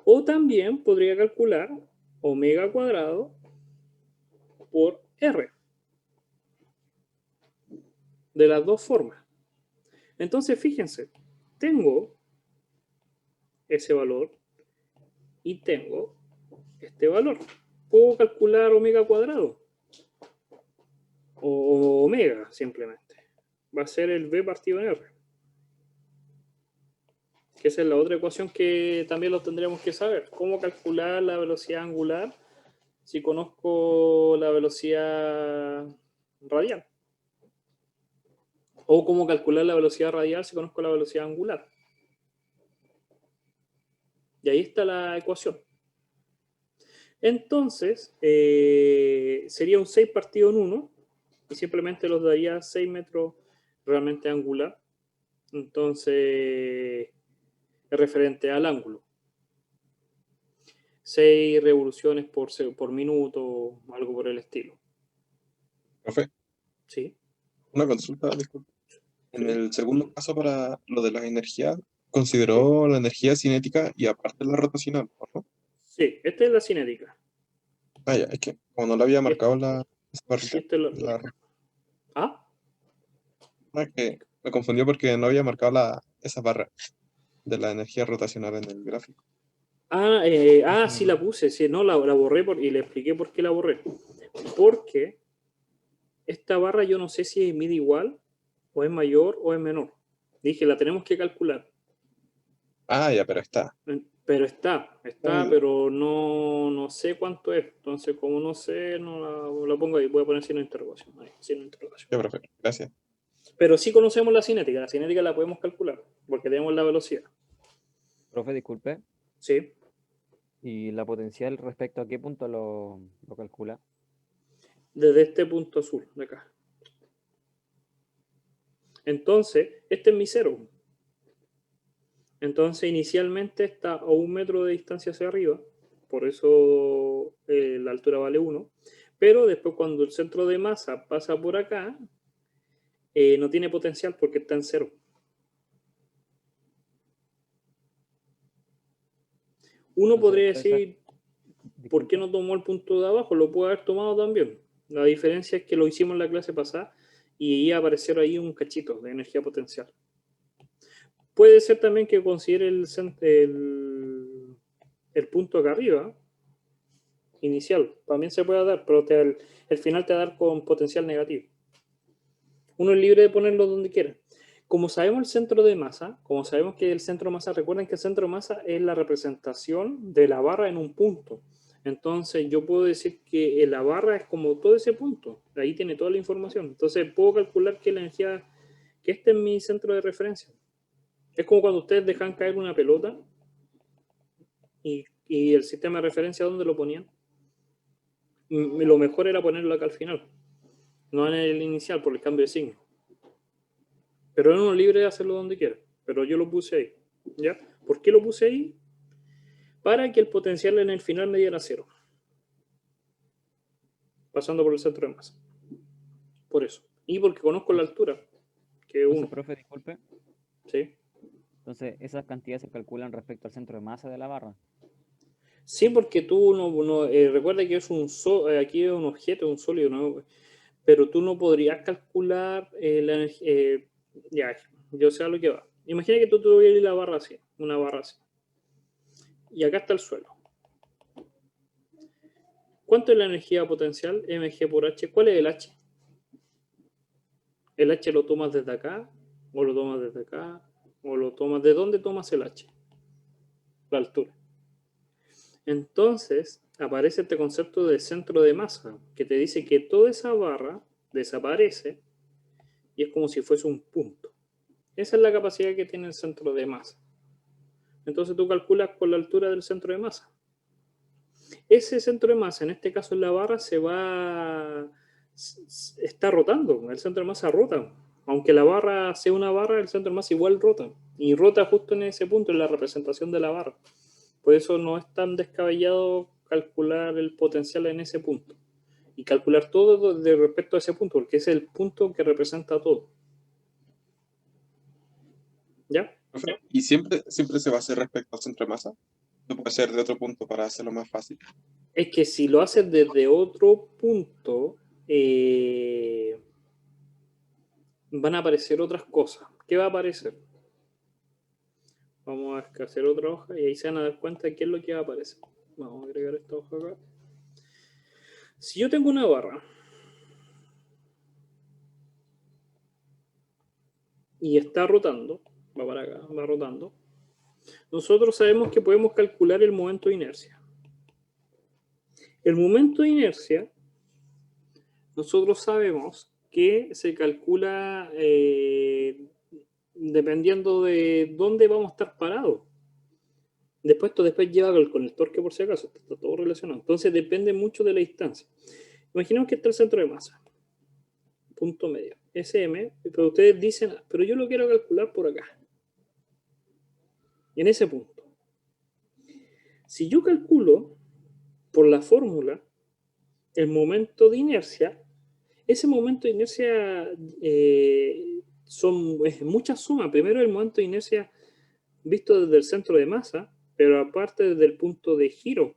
O también podría calcular omega cuadrado por r. De las dos formas. Entonces fíjense, tengo ese valor y tengo este valor. Puedo calcular omega cuadrado o omega simplemente. Va a ser el b partido en r. Que esa es la otra ecuación que también lo tendríamos que saber. ¿Cómo calcular la velocidad angular si conozco la velocidad radial? O cómo calcular la velocidad radial si conozco la velocidad angular. Y ahí está la ecuación. Entonces, sería un 6 partido en 1 y simplemente los daría 6 metros realmente angular. Entonces, es referente al ángulo. 6 revoluciones por minuto, algo por el estilo. Profe, ¿Sí? una consulta, disculpe. En Sí. el segundo caso para lo de las energías, consideró la energía cinética y aparte la rotacional, ¿no? Sí, esta es la cinética. Ah, ya, es que como no le había Y marcado esa y barrita, esta es ¿Ah? es que me confundió porque no había marcado esa barra de la energía rotacional en el gráfico. Sí la puse, sí, no, la borré y le expliqué por qué la borré. Porque esta barra yo no sé si mide igual, o es mayor, o es menor. Dije, la tenemos que calcular. Ah, ya, pero está. Pero está, Muy bien. pero no sé cuánto es. Entonces, como no sé, no la pongo ahí. Voy a poner signo de interrogación. Ahí, signo de interrogación. Ya, profe, gracias. Pero sí conocemos la cinética. La cinética la podemos calcular, porque tenemos la velocidad. Profe, disculpe. ¿Sí? ¿Y la potencial respecto a qué punto lo calcula? Desde este punto azul de acá. Entonces, este es mi cero. Entonces, inicialmente está a 1 metro de distancia hacia arriba. Por eso la altura vale 1. Pero después, cuando el centro de masa pasa por acá, no tiene potencial porque está en cero. Uno Entonces, podría toda esa- decir, ¿por qué disculpe. no tomó el punto de abajo? Lo puede haber tomado también. La diferencia es que lo hicimos en la clase pasada y iba a aparecer ahí un cachito de energía potencial. Puede ser también que considere el punto acá arriba, inicial. También se puede dar, pero el final te va a dar con potencial negativo. Uno es libre de ponerlo donde quiera. Como sabemos el centro de masa, como sabemos que el centro de masa, recuerden que el centro de masa es la representación de la barra en un punto. Entonces yo puedo decir que la barra es como todo ese punto. Ahí tiene toda la información. Entonces puedo calcular que la energía, que este es mi centro de referencia. Es como cuando ustedes dejan caer una pelota y el sistema de referencia, ¿dónde lo ponían? Lo mejor era ponerlo acá al final, no en el inicial por el cambio de signo. Pero es uno libre de hacerlo donde quiera. Pero yo lo puse ahí. ¿Ya? ¿Por qué lo puse ahí? Para que el potencial en el final me diera cero. Pasando por el centro de masa. Por eso. Y porque conozco la altura, que es Entonces, 1. profe, disculpe. ¿Sí? Entonces, esas cantidades se calculan respecto al centro de masa de la barra. Sí, porque tú recuerda que es aquí es un objeto, un sólido, ¿no? Pero tú no podrías calcular la energía. Ya, yo sé a lo que va. Imagina que tú tuvieras la barra así, una barra así. Y acá está el suelo. ¿Cuánto es la energía potencial? Mg por H. ¿Cuál es el H? ¿El H lo tomas desde acá? ¿O lo tomas desde acá? ¿O lo tomas? ¿De dónde tomas el H? La altura. Entonces, aparece este concepto de centro de masa, que te dice que toda esa barra desaparece y es como si fuese un punto. Esa es la capacidad que tiene el centro de masa. Entonces tú calculas con la altura del centro de masa. Ese centro de masa, en este caso en la barra, está rotando. El centro de masa rota. Aunque la barra sea una barra, el centro de masa igual rota. Y rota justo en ese punto, en la representación de la barra. Por eso no es tan descabellado calcular el potencial en ese punto. Y calcular todo de respecto a ese punto, porque es el punto que representa todo. ¿Ya? Profe, ¿y siempre se va a hacer respecto al centro de masa? ¿No puede ser de otro punto para hacerlo más fácil? Es que si lo haces desde otro punto, van a aparecer otras cosas. ¿Qué va a aparecer? Vamos a hacer otra hoja y ahí se van a dar cuenta de qué es lo que va a aparecer. Vamos a agregar esta hoja acá. Si yo tengo una barra y está rotando, va para acá, va rotando, nosotros sabemos que podemos calcular el momento de inercia. El momento de inercia, nosotros sabemos que se calcula dependiendo de dónde vamos a estar parados. Después lleva con el torque por si acaso, está todo relacionado. Entonces depende mucho de la distancia. Imaginemos que está el centro de masa, punto medio, SM, pero ustedes dicen, pero yo lo quiero calcular por acá, en ese punto. Si yo calculo por la fórmula el momento de inercia, ese momento de inercia es mucha suma. Primero el momento de inercia visto desde el centro de masa, pero aparte desde el punto de giro.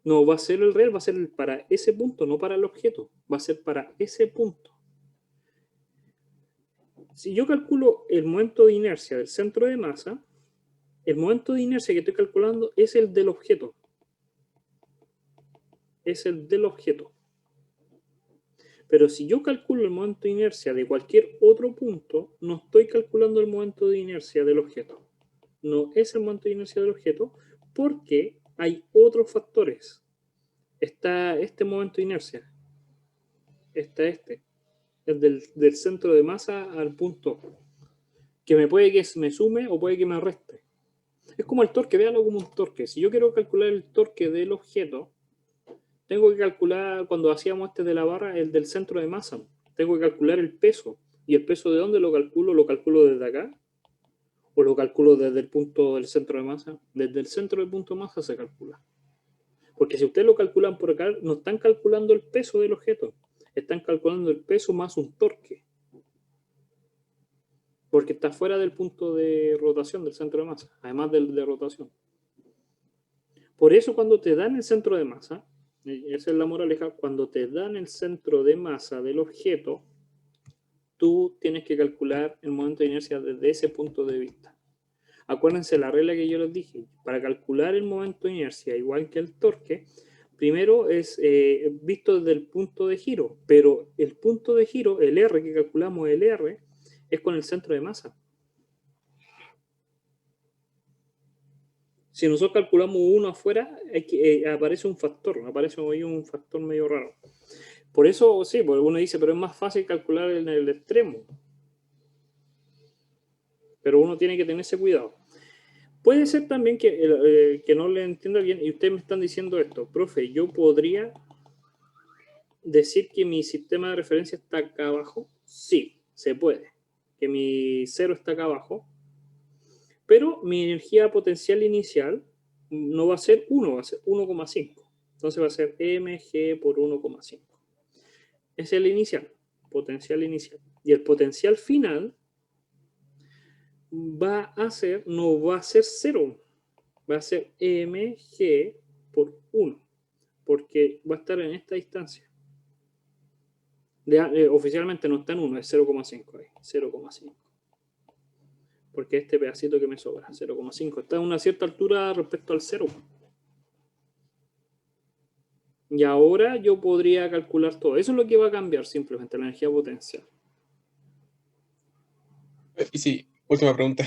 No va a ser el real, va a ser para ese punto, no para el objeto. Va a ser para ese punto. Si yo calculo el momento de inercia del centro de masa, el momento de inercia que estoy calculando es el del objeto. Es el del objeto. Pero si yo calculo el momento de inercia de cualquier otro punto, no estoy calculando el momento de inercia del objeto. no es el momento de inercia del objeto, porque hay otros factores. Está este momento de inercia. Está el del centro de masa al punto, que me puede que me sume o puede que me reste. Es como el torque, véalo como un torque. Si yo quiero calcular el torque del objeto, tengo que calcular, cuando hacíamos este de la barra, el del centro de masa. Tengo que calcular el peso. ¿Y el peso de dónde lo calculo? ¿Lo calculo desde acá? ¿O lo calculo desde el punto del centro de masa? Desde el centro del punto de masa se calcula. Porque si ustedes lo calculan por acá, no están calculando el peso del objeto. Están calculando el peso más un torque. Porque está fuera del punto de rotación del centro de masa, además del de rotación. Por eso cuando te dan el centro de masa, esa es la moraleja, cuando te dan el centro de masa del objeto, tú tienes que calcular el momento de inercia desde ese punto de vista. Acuérdense la regla que yo les dije, para calcular el momento de inercia, igual que el torque, primero es visto desde el punto de giro, pero el punto de giro, el R que calculamos, el R, es con el centro de masa. Si nosotros calculamos uno afuera, aparece un factor, aparece ahí un factor medio raro. Por eso, sí, porque uno dice, pero es más fácil calcular en el extremo. Pero uno tiene que tener ese cuidado. Puede ser también que no le entienda bien, y ustedes me están diciendo esto, profe, yo podría decir que mi sistema de referencia está acá abajo. Sí, se puede. Que mi cero está acá abajo. Pero mi energía potencial inicial no va a ser 1, va a ser 1,5. Entonces va a ser mg por 1,5. Es el inicial, potencial inicial. Y el potencial final no va a ser 0, va a ser mg por 1, porque va a estar en esta distancia. Oficialmente no está en 1, es 0,5 ahí, 0,5. Porque este pedacito que me sobra, 0,5, está a una cierta altura respecto al 0. Y ahora yo podría calcular todo. Eso es lo que va a cambiar simplemente, la energía potencial. Y si, última pregunta,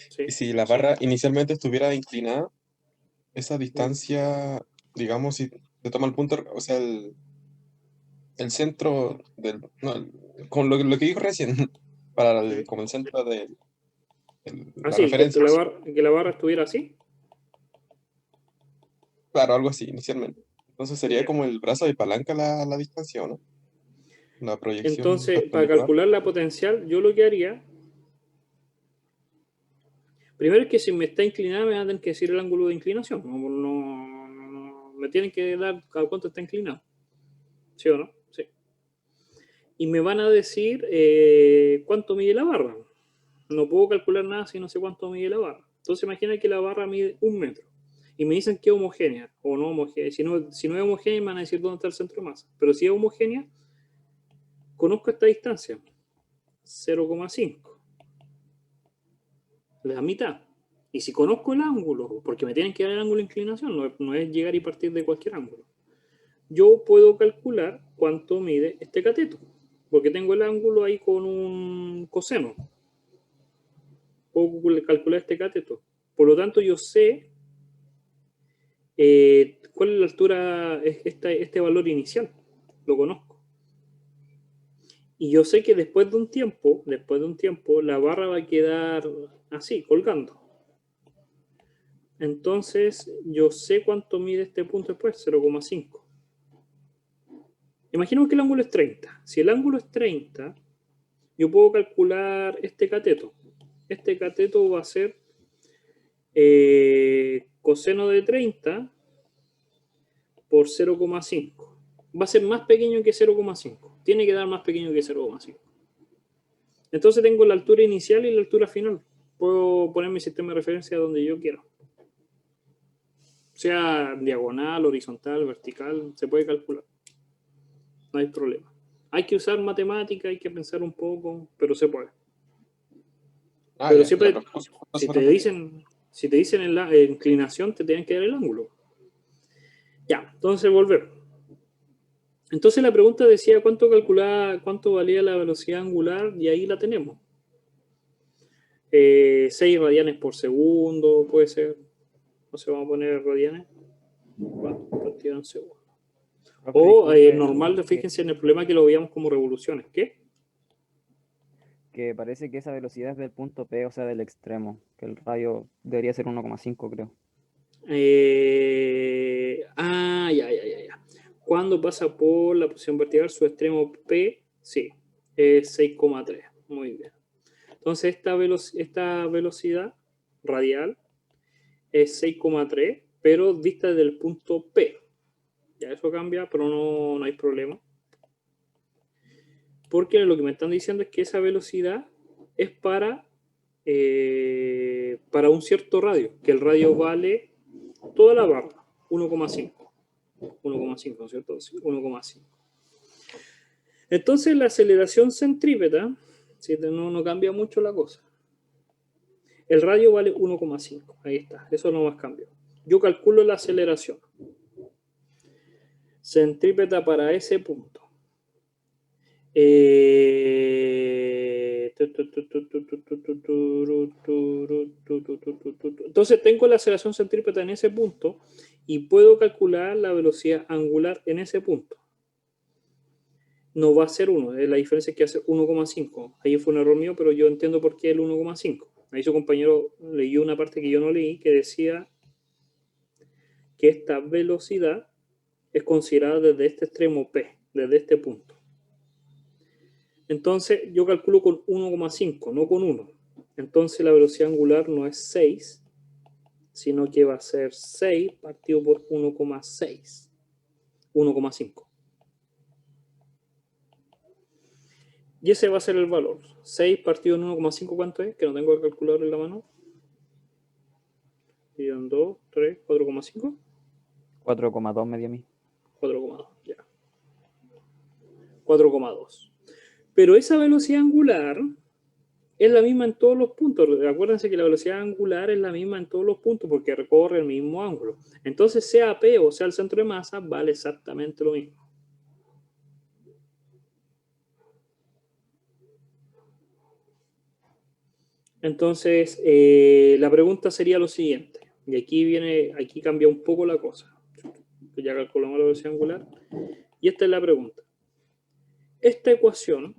¿Sí? y si la barra inicialmente estuviera inclinada, esa distancia, digamos, si se toma el punto, o sea, el centro del, no, con lo que dijo recién, para como el centro de la Así, que referencia, la barra estuviera así. claro, algo así, inicialmente. Entonces sería Ya. como el brazo de palanca la distancia, ¿no? La proyección Entonces, para perpendicular. calcular la potencial, yo lo que haría, primero es que si me está inclinada, me van a tener que decir el ángulo de inclinación. No, me tienen que dar a cuánto está inclinado. ¿Sí o no? Sí. Y me van a decir cuánto mide la barra. No puedo calcular nada si no sé cuánto mide la barra. Entonces imagina que la barra mide 1 metro. Y me dicen que es homogénea o no homogénea. Si no es homogénea, me van a decir dónde está el centro de masa. Pero si es homogénea, conozco esta distancia. 0,5. La mitad. Y si conozco el ángulo, porque me tienen que dar el ángulo de inclinación, no es llegar y partir de cualquier ángulo, yo puedo calcular cuánto mide este cateto, porque tengo el ángulo ahí con un coseno. Puedo calcular este cateto. Por lo tanto, yo sé cuál es la altura, este valor inicial. Lo conozco. Y yo sé que después de un tiempo, la barra va a quedar así, colgando. Entonces, yo sé cuánto mide este punto después, 0,5. Imaginemos que el ángulo es 30. Si el ángulo es 30, yo puedo calcular este cateto. Este cateto va a ser coseno de 30 por 0,5. Va a ser más pequeño que 0,5. Tiene que dar más pequeño que 0,5. Entonces tengo la altura inicial y la altura final. Puedo poner mi sistema de referencia donde yo quiera. Sea diagonal, horizontal, vertical, se puede calcular. No hay problema. Hay que usar matemática, hay que pensar un poco, pero se puede. Pero Ya, siempre, la respuesta si se te repetía. dicen en la inclinación, te tienen que dar el ángulo. Ya, entonces volver. Entonces la pregunta decía cuánto valía la velocidad angular y ahí la tenemos. 6 radianes por segundo, puede ser. No sé, vamos a poner radianes. Partido en segundo. Profe, O disculpe, normal, fíjense en el problema que lo veíamos como revoluciones. ¿Qué? que parece que esa velocidad es del punto P, o sea, del extremo, que el radio debería ser 1,5, creo. Ya. Cuando pasa por la posición vertical, su extremo P, sí, es 6,3. Muy bien. Entonces, esta velocidad radial es 6,3, pero vista desde el punto P. Ya eso cambia, pero no hay problema. Porque lo que me están diciendo es que esa velocidad es para un cierto radio, que el radio vale toda la barra, 1,5. 1,5, ¿no es cierto? Sí, 1,5. Entonces la aceleración centrípeta, si no cambia mucho la cosa. El radio vale 1,5, ahí está, eso no más cambia. Yo calculo la aceleración centrípeta para ese punto. Entonces tengo la aceleración centrípeta en ese punto y puedo calcular la velocidad angular en ese punto. No va a ser 1, la diferencia es que hace 1,5. Ahí fue un error mío, pero yo entiendo por qué el 1,5. Ahí su compañero leyó una parte que yo no leí, que decía que esta velocidad es considerada desde este extremo P, desde este punto. Entonces yo calculo con 1,5, no con 1. Entonces la velocidad angular no es 6, sino que va a ser 6 partido por 1,6. 1,5. Y ese va a ser el valor. 6 partido en 1,5, ¿cuánto es? Que no tengo el calculador en la mano. Dividido en 2, 3, 4,5. 4,2 me dio a mí. 4,2, ya. 4,2. Pero esa velocidad angular es la misma en todos los puntos. Acuérdense que la velocidad angular es la misma en todos los puntos porque recorre el mismo ángulo. Entonces, sea P o sea el centro de masa, vale exactamente lo mismo. Entonces, la pregunta sería lo siguiente. Y aquí cambia un poco la cosa. Ya calculamos la velocidad angular. Y esta es la pregunta. Esta ecuación,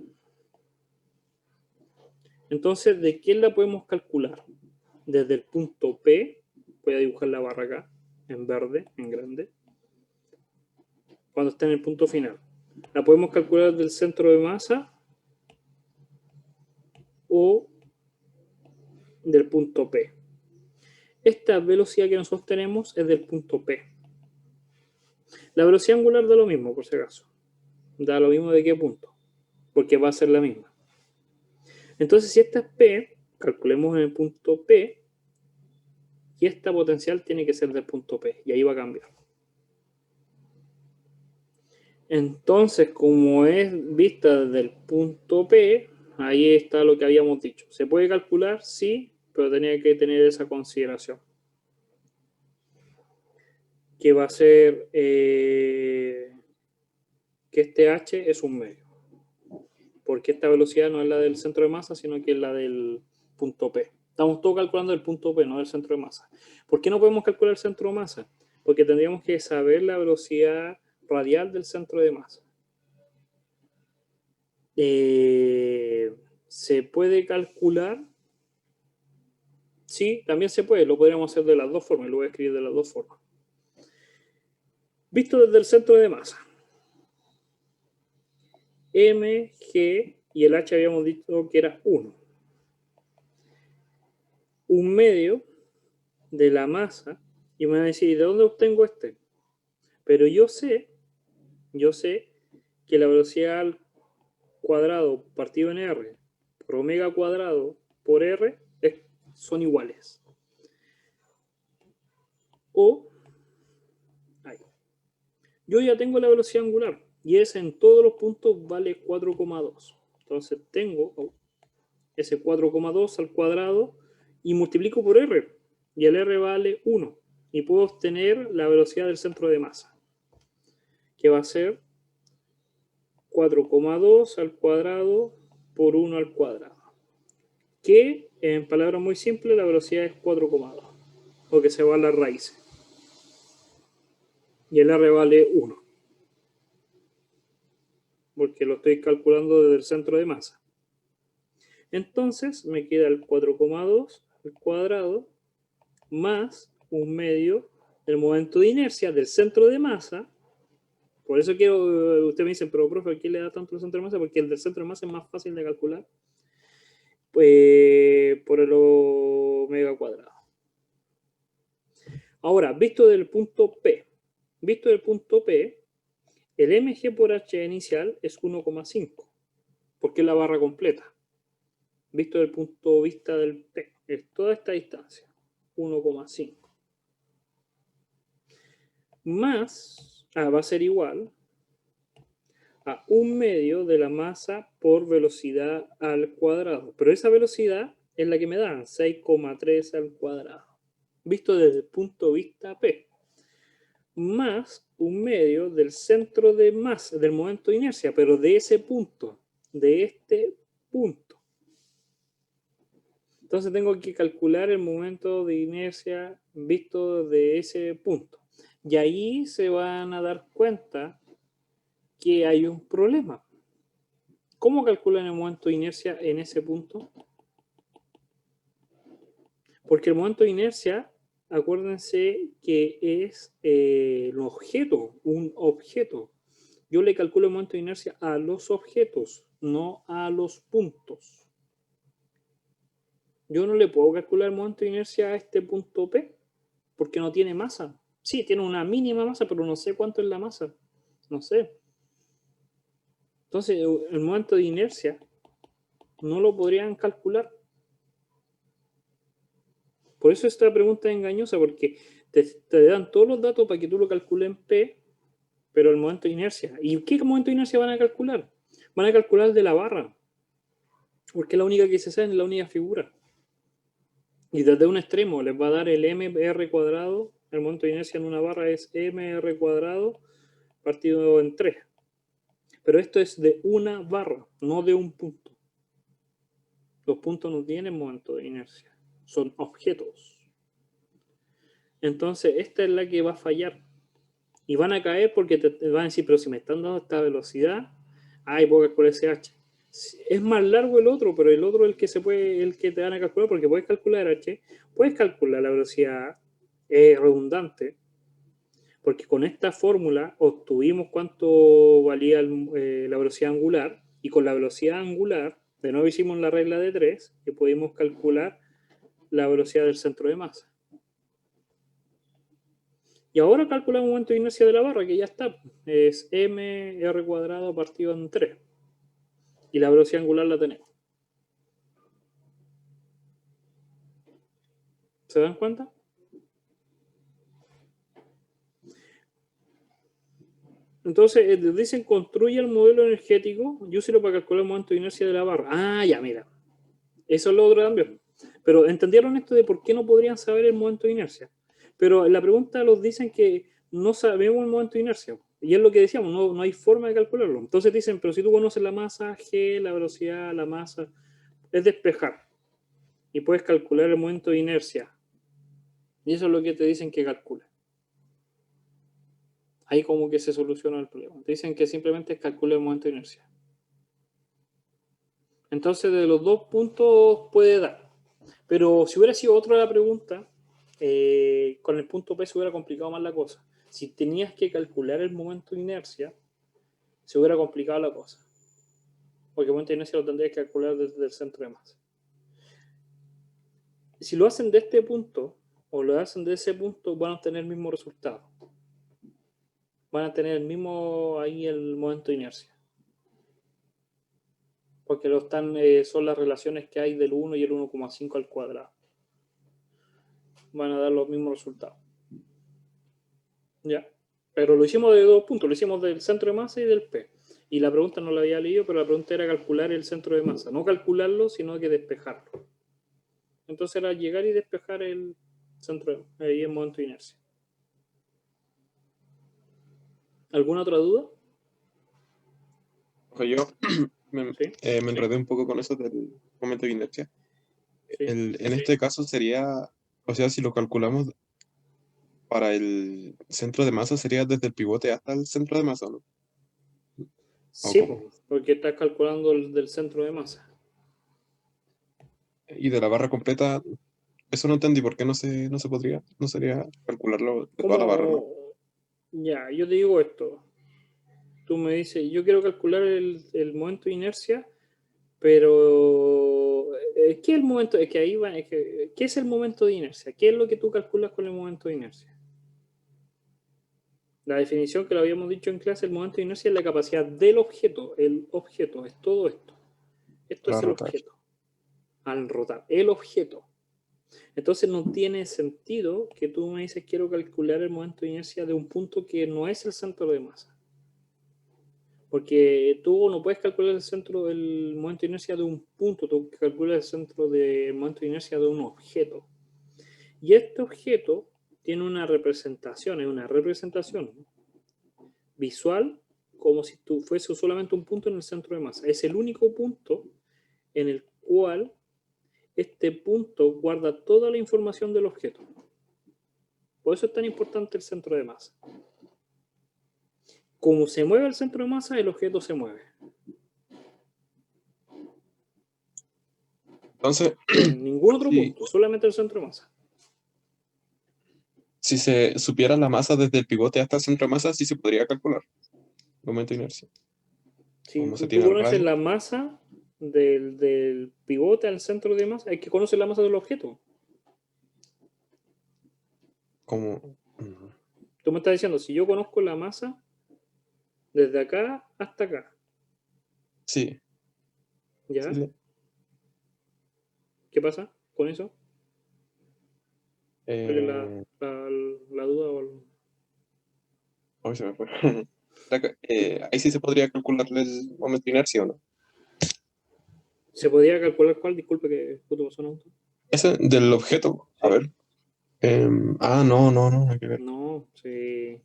entonces, ¿de quién la podemos calcular? Desde el punto P, voy a dibujar la barra acá, en verde, en grande, cuando está en el punto final. La podemos calcular del centro de masa o del punto P. Esta velocidad que nosotros tenemos es del punto P. La velocidad angular da lo mismo, por si acaso. Da lo mismo de qué punto, porque va a ser la misma. Entonces, si esta es P, calculemos en el punto P, y esta potencial tiene que ser del punto P, y ahí va a cambiar. Entonces, como es vista desde el punto P, ahí está lo que habíamos dicho. ¿Se puede calcular? Sí, pero tenía que tener esa consideración. Que va a ser que este H es un medio. Porque esta velocidad no es la del centro de masa, sino que es la del punto P. Estamos todos calculando el punto P, no del centro de masa. ¿Por qué no podemos calcular el centro de masa? Porque tendríamos que saber la velocidad radial del centro de masa. ¿Se puede calcular? Sí, también se puede. Lo podríamos hacer de las dos formas. Lo voy a escribir de las dos formas. Visto desde el centro de masa. M, G y el H habíamos dicho que era 1. Un medio de la masa. Y me van a decir, ¿de dónde obtengo este? Pero yo sé que la velocidad al cuadrado partido en R por omega cuadrado por R son iguales. O ahí. Yo ya tengo la velocidad angular y ese en todos los puntos vale 4,2. Entonces tengo ese 4,2 al cuadrado y multiplico por R. Y el R vale 1. Y puedo obtener la velocidad del centro de masa, que va a ser 4,2 al cuadrado por 1 al cuadrado. que en palabras muy simples la velocidad es 4,2, porque se va a las raíces. Y el R vale 1, porque lo estoy calculando desde el centro de masa. Entonces me queda el 4,2 al cuadrado más 1/2 del momento de inercia del centro de masa. Por eso quiero, usted me dice, pero profe, ¿a qué le da tanto el centro de masa? Porque el del centro de masa es más fácil de calcular, pues, por el omega cuadrado. Ahora, visto del punto P, el mg por h inicial es 1,5, porque es la barra completa. Visto desde el punto de vista del P, es toda esta distancia, 1,5. Más, va a ser igual a 1/2 de la masa por velocidad al cuadrado. Pero esa velocidad es la que me dan, 6,3 al cuadrado. Visto desde el punto de vista P. Más 1/2 del centro de masa, del momento de inercia, pero de ese punto, de este punto. Entonces tengo que calcular el momento de inercia visto de ese punto. Y ahí se van a dar cuenta que hay un problema. ¿Cómo calculan el momento de inercia en ese punto? Porque el momento de inercia, acuérdense que es un objeto. Yo le calculo el momento de inercia a los objetos, no a los puntos. Yo no le puedo calcular el momento de inercia a este punto P, porque no tiene masa. Sí, tiene una mínima masa, pero no sé cuánto es la masa. No sé. Entonces, el momento de inercia no lo podrían calcular. Por eso esta pregunta es engañosa, porque te dan todos los datos para que tú lo calcules en P, pero el momento de inercia. ¿Y qué momento de inercia van a calcular? Van a calcular el de la barra, porque es la única que se sabe, es la única figura. Y desde un extremo les va a dar el mr cuadrado, el momento de inercia en una barra es mr cuadrado partido en 3. Pero esto es de una barra, no de un punto. Los puntos no tienen momento de inercia, son objetos. Entonces, esta es la que va a fallar. Y van a caer porque te van a decir, pero si me están dando esta velocidad, puedo calcular ese h. Es más largo el otro, pero el otro es el que te van a calcular, porque puedes calcular h, puedes calcular la velocidad, es redundante, porque con esta fórmula obtuvimos cuánto valía la velocidad angular, y con la velocidad angular, de nuevo hicimos la regla de 3, y pudimos calcular la velocidad del centro de masa. Y ahora calculamos el momento de inercia de la barra, que ya está, es mr cuadrado partido en 3. Y la velocidad angular la tenemos. ¿Se dan cuenta? Entonces, dicen construye el modelo energético y úselo para calcular el momento de inercia de la barra. Ya, mira. Eso es lo otro también. Pero ¿entendieron esto de por qué no podrían saber el momento de inercia? Pero en la pregunta los dicen que no sabemos el momento de inercia. Y es lo que decíamos, no hay forma de calcularlo. Entonces dicen, pero si tú conoces la masa G, la velocidad, la masa, es despejar. Y puedes calcular el momento de inercia. Y eso es lo que te dicen que calcula. Ahí como que se soluciona el problema. Te dicen que simplemente calcula el momento de inercia. Entonces de los dos puntos puede dar. Pero si hubiera sido otra la pregunta, con el punto P se hubiera complicado más la cosa. Si tenías que calcular el momento de inercia, se hubiera complicado la cosa. Porque el momento de inercia lo tendrías que calcular desde el centro de masa. Si lo hacen de este punto, o lo hacen de ese punto, van a tener el mismo resultado. Van a tener el mismo ahí el momento de inercia. Porque son las relaciones que hay del 1 y el 1,5 al cuadrado. Van a dar los mismos resultados. ¿Ya? Pero lo hicimos de dos puntos, lo hicimos del centro de masa y del P. Y la pregunta no la había leído, pero la pregunta era calcular el centro de masa. No calcularlo, sino que despejarlo. Entonces era llegar y despejar el centro, ahí en momento de inercia. ¿Alguna otra duda? Yo me ¿Sí? enredé un poco con eso del momento de inercia. Sí. En este caso sería, o sea, si lo calculamos para el centro de masa, sería desde el pivote hasta el centro de masa, ¿no? Sí, cómo? po, porque estás calculando el del centro de masa. Y de la barra completa, eso no entendí, ¿por qué no se podría, no sería calcularlo de toda la barra, ¿no? Ya, yo te digo esto. Tú me dices, yo quiero calcular el momento de inercia, pero ¿qué es el momento? Es que ahí va, ¿qué es el momento de inercia? ¿Qué es lo que tú calculas con el momento de inercia? La definición que lo habíamos dicho en clase, el momento de inercia es la capacidad del objeto. El objeto es todo esto. Esto Para es el rotar. objeto. Al rotar, el objeto. Entonces no tiene sentido que tú me dices quiero calcular el momento de inercia de un punto que no es el centro de masa. Porque tú no puedes calcular el centro del momento de inercia de un punto, tú calculas el centro del momento de inercia de un objeto. Y este objeto tiene una representación, es una representación visual como si tú fuese solamente un punto en el centro de masa. Es el único punto en el cual este punto guarda toda la información del objeto. Por eso es tan importante el centro de masa. Como se mueve el centro de masa, el objeto se mueve. Entonces, En ningún otro Sí. punto, solamente el centro de masa. si se supiera la masa desde el pivote hasta el centro de masa, sí se podría calcular el momento de inercia. Si Como se tú tiene el conoces radio. la masa del pivote al centro de masa, hay que conocer la masa del objeto. Como, Tú me estás diciendo, si yo conozco la masa desde acá hasta acá, sí. ¿ya? Sí, ¿Qué pasa con eso? ¿Cuál es eh, la duda? se me fue. Ahí sí se podría calcular el momento de inercia, ¿o no? ¿Se podría calcular cuál? Disculpe que justo pasó un auto. Ese del objeto, a Sí. ver. No, hay que ver. No, sí.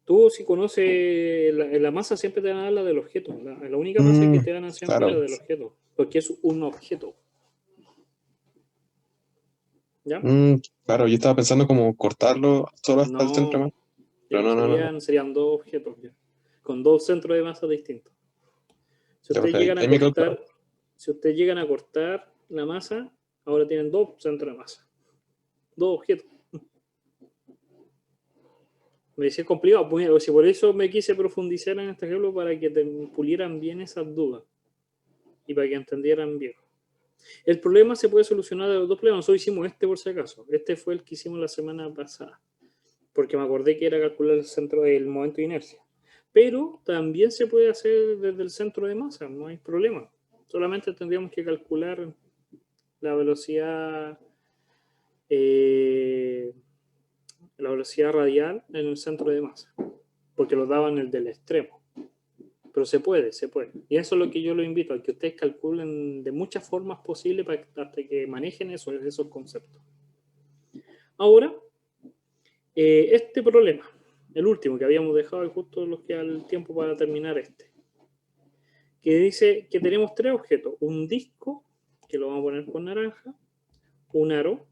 Tú si conoces la masa siempre te van a dar la del objeto. La única masa que te van a dar siempre es la Claro. del objeto. Porque es un objeto. ¿Ya? Claro, yo estaba pensando como cortarlo solo hasta el centro de No. masa. Ya, Pero no. serían dos objetos ya, con dos centros de masa distintos. Si Ya, ustedes porque llegan a ahí me quedó claro. cortar, si ustedes llegan a cortar la masa, ahora tienen dos centros de masa. Dos objetos. Me decía complicado, pues, por eso me quise profundizar en este ejemplo para que te pulieran bien esas dudas y para que entendieran bien. El problema se puede solucionar de los dos problemas. Nosotros hicimos este por si acaso. Este fue el que hicimos la semana pasada, porque me acordé que era calcular el centro del momento de inercia. Pero también se puede hacer desde el centro de masa, no hay problema. Solamente tendríamos que calcular la velocidad radial en el centro de masa, porque lo daban el del extremo. Pero se puede. Y eso es lo que yo los invito, a que ustedes calculen de muchas formas posibles hasta que manejen esos conceptos. Ahora, este problema, el último que habíamos dejado, y justo nos queda el tiempo para terminar este, que dice que tenemos tres objetos: un disco, que lo vamos a poner con naranja, un aro,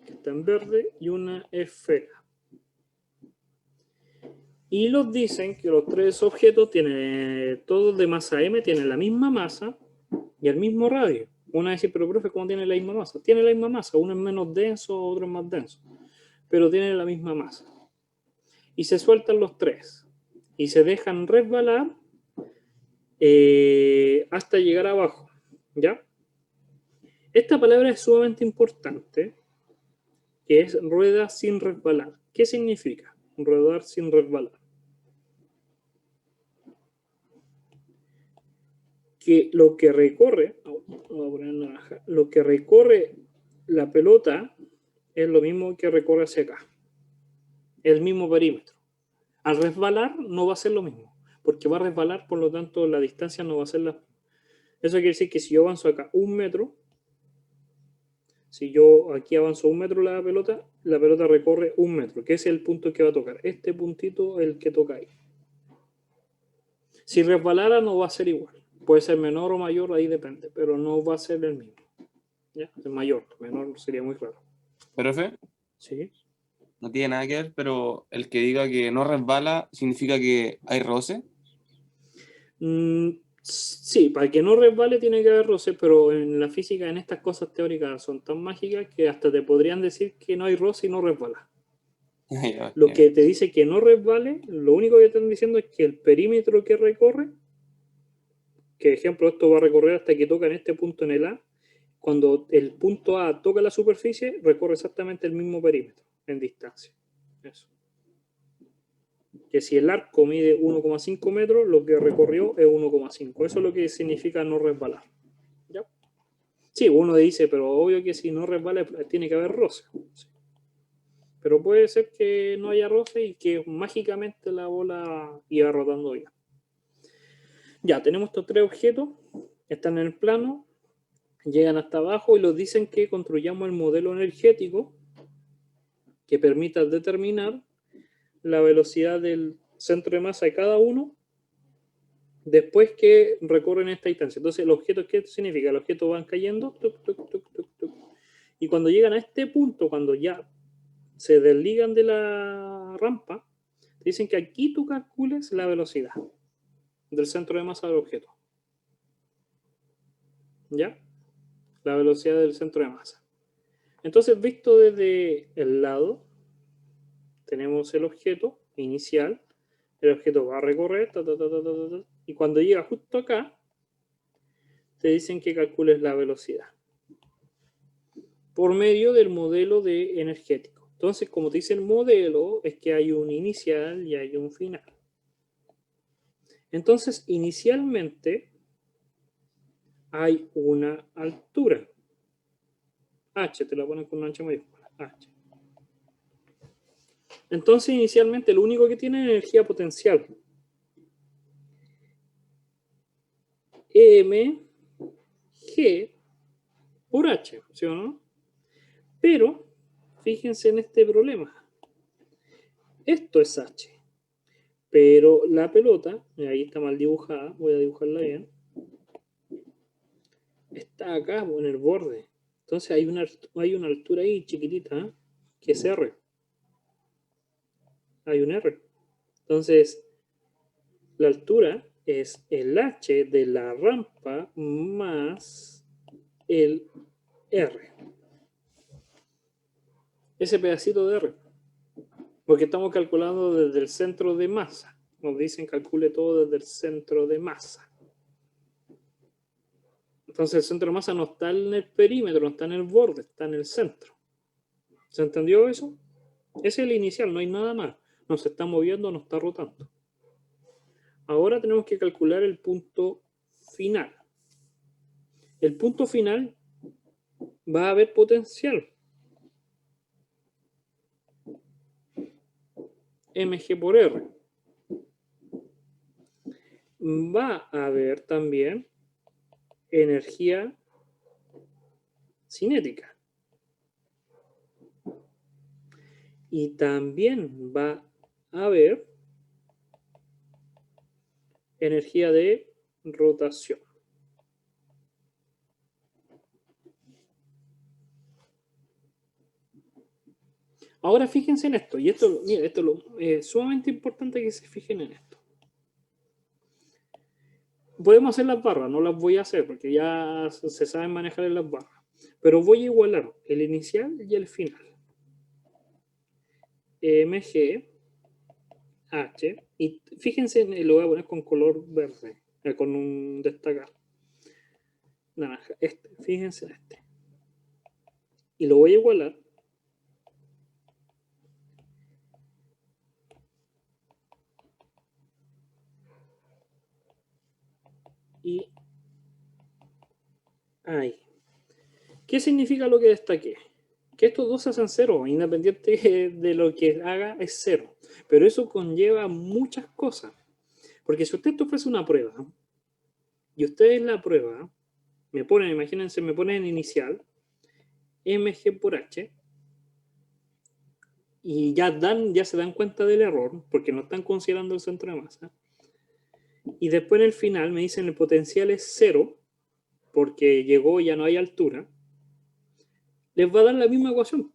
que está en verde, y una esfera. Y nos dicen que los tres objetos tienen, todos de masa m, tienen la misma masa y el mismo radio. Una vez, pero profe, ¿cómo tiene la misma masa? Tiene la misma masa, uno es menos denso, otro es más denso, pero tienen la misma masa. Y se sueltan los tres y se dejan resbalar hasta llegar abajo, ¿ya? Esta palabra es sumamente importante, que es rueda sin resbalar. ¿Qué significa rodar sin resbalar? Que lo que recorre, voy a poner naranja, lo que recorre la pelota es lo mismo que recorre hacia acá, el mismo perímetro. Al resbalar no va a ser lo mismo, porque va a resbalar, por lo tanto la distancia no va a ser la misma. Eso quiere decir que si yo avanzo acá 1 metro, si yo aquí avanzo 1 metro la pelota recorre 1 metro, que es el punto que va a tocar. Este puntito es el que toca ahí. Si resbalara no va a ser igual. Puede ser menor o mayor, ahí depende, pero no va a ser el mismo. ¿Ya? El mayor, menor sería muy raro. Profe, ¿Sí? no tiene nada que ver, pero el que diga que no resbala significa que hay roce. Sí, para que no resbale tiene que haber roce, pero en la física, en estas cosas teóricas son tan mágicas que hasta te podrían decir que no hay roce y no resbala. Ya, Lo ya. que te dice que no resbale, lo único que están diciendo es que el perímetro que recorre, que ejemplo esto va a recorrer hasta que toca en este punto en el A, cuando el punto A toca la superficie, recorre exactamente el mismo perímetro en distancia. Eso. Que si el arco mide 1,5 metros, lo que recorrió es 1,5. Eso es lo que significa no resbalar. ¿Ya? Sí, uno dice, pero obvio que si no resbala tiene que haber roce. Sí. Pero puede ser que no haya roce y que mágicamente la bola iba rotando ya. Ya, tenemos estos tres objetos, están en el plano, llegan hasta abajo y nos dicen que construyamos el modelo energético que permita determinar la velocidad del centro de masa de cada uno después que recorren esta distancia. Entonces, el objeto, ¿qué significa? Los objetos van cayendo, tuc, tuc, tuc, tuc, tuc, y cuando llegan a este punto, cuando ya se desligan de la rampa, dicen que aquí tú calcules la velocidad del centro de masa del objeto. ¿Ya? La velocidad del centro de masa. Entonces, visto desde el lado, tenemos el objeto inicial, el objeto va a recorrer, y cuando llega justo acá, te dicen que calcules la velocidad por medio del modelo de energético. Entonces, como te dice el modelo, es que hay un inicial y hay un final. Entonces, inicialmente hay una altura. H, te la ponen con una H mayúscula. H. Entonces, inicialmente, lo único que tiene es energía potencial. M, G, por H, ¿sí o no? Pero, fíjense en este problema. Esto es H. Pero la pelota, ahí está mal dibujada, voy a dibujarla bien, está acá en el borde. Entonces hay una altura ahí chiquitita, ¿eh? Que es R. Hay un R. Entonces, la altura es el H de la rampa más el R. Ese pedacito de R. Porque estamos calculando desde el centro de masa. Nos dicen calcule todo desde el centro de masa. Entonces el centro de masa no está en el perímetro, no está en el borde, está en el centro. ¿Se entendió eso? Ese es el inicial, no hay nada más. No se está moviendo, no está rotando. Ahora tenemos que calcular el punto final. El punto final va a haber potencial. Mg por R. Va a haber también energía cinética. Y también va a haber energía de rotación. Ahora fíjense en esto, y esto, mira, esto es sumamente importante que se fijen en esto. Podemos hacer las barras, no las voy a hacer porque ya se saben manejar en las barras, pero voy a igualar el inicial y el final. Mg, H, y fíjense, lo voy a poner con color verde, con un destacar naranja, fíjense en este. Y lo voy a igualar y ahí. ¿Qué significa lo que destaqué? Que estos dos se hacen cero, independiente de lo que haga, es cero. Pero eso conlleva muchas cosas. Porque si usted te ofrece una prueba, y ustedes la prueba, me ponen, imagínense, me ponen inicial, mg por h, y ya se dan cuenta del error, porque no están considerando el centro de masa, y después en el final me dicen el potencial es 0, porque llegó y ya no hay altura, les va a dar la misma ecuación.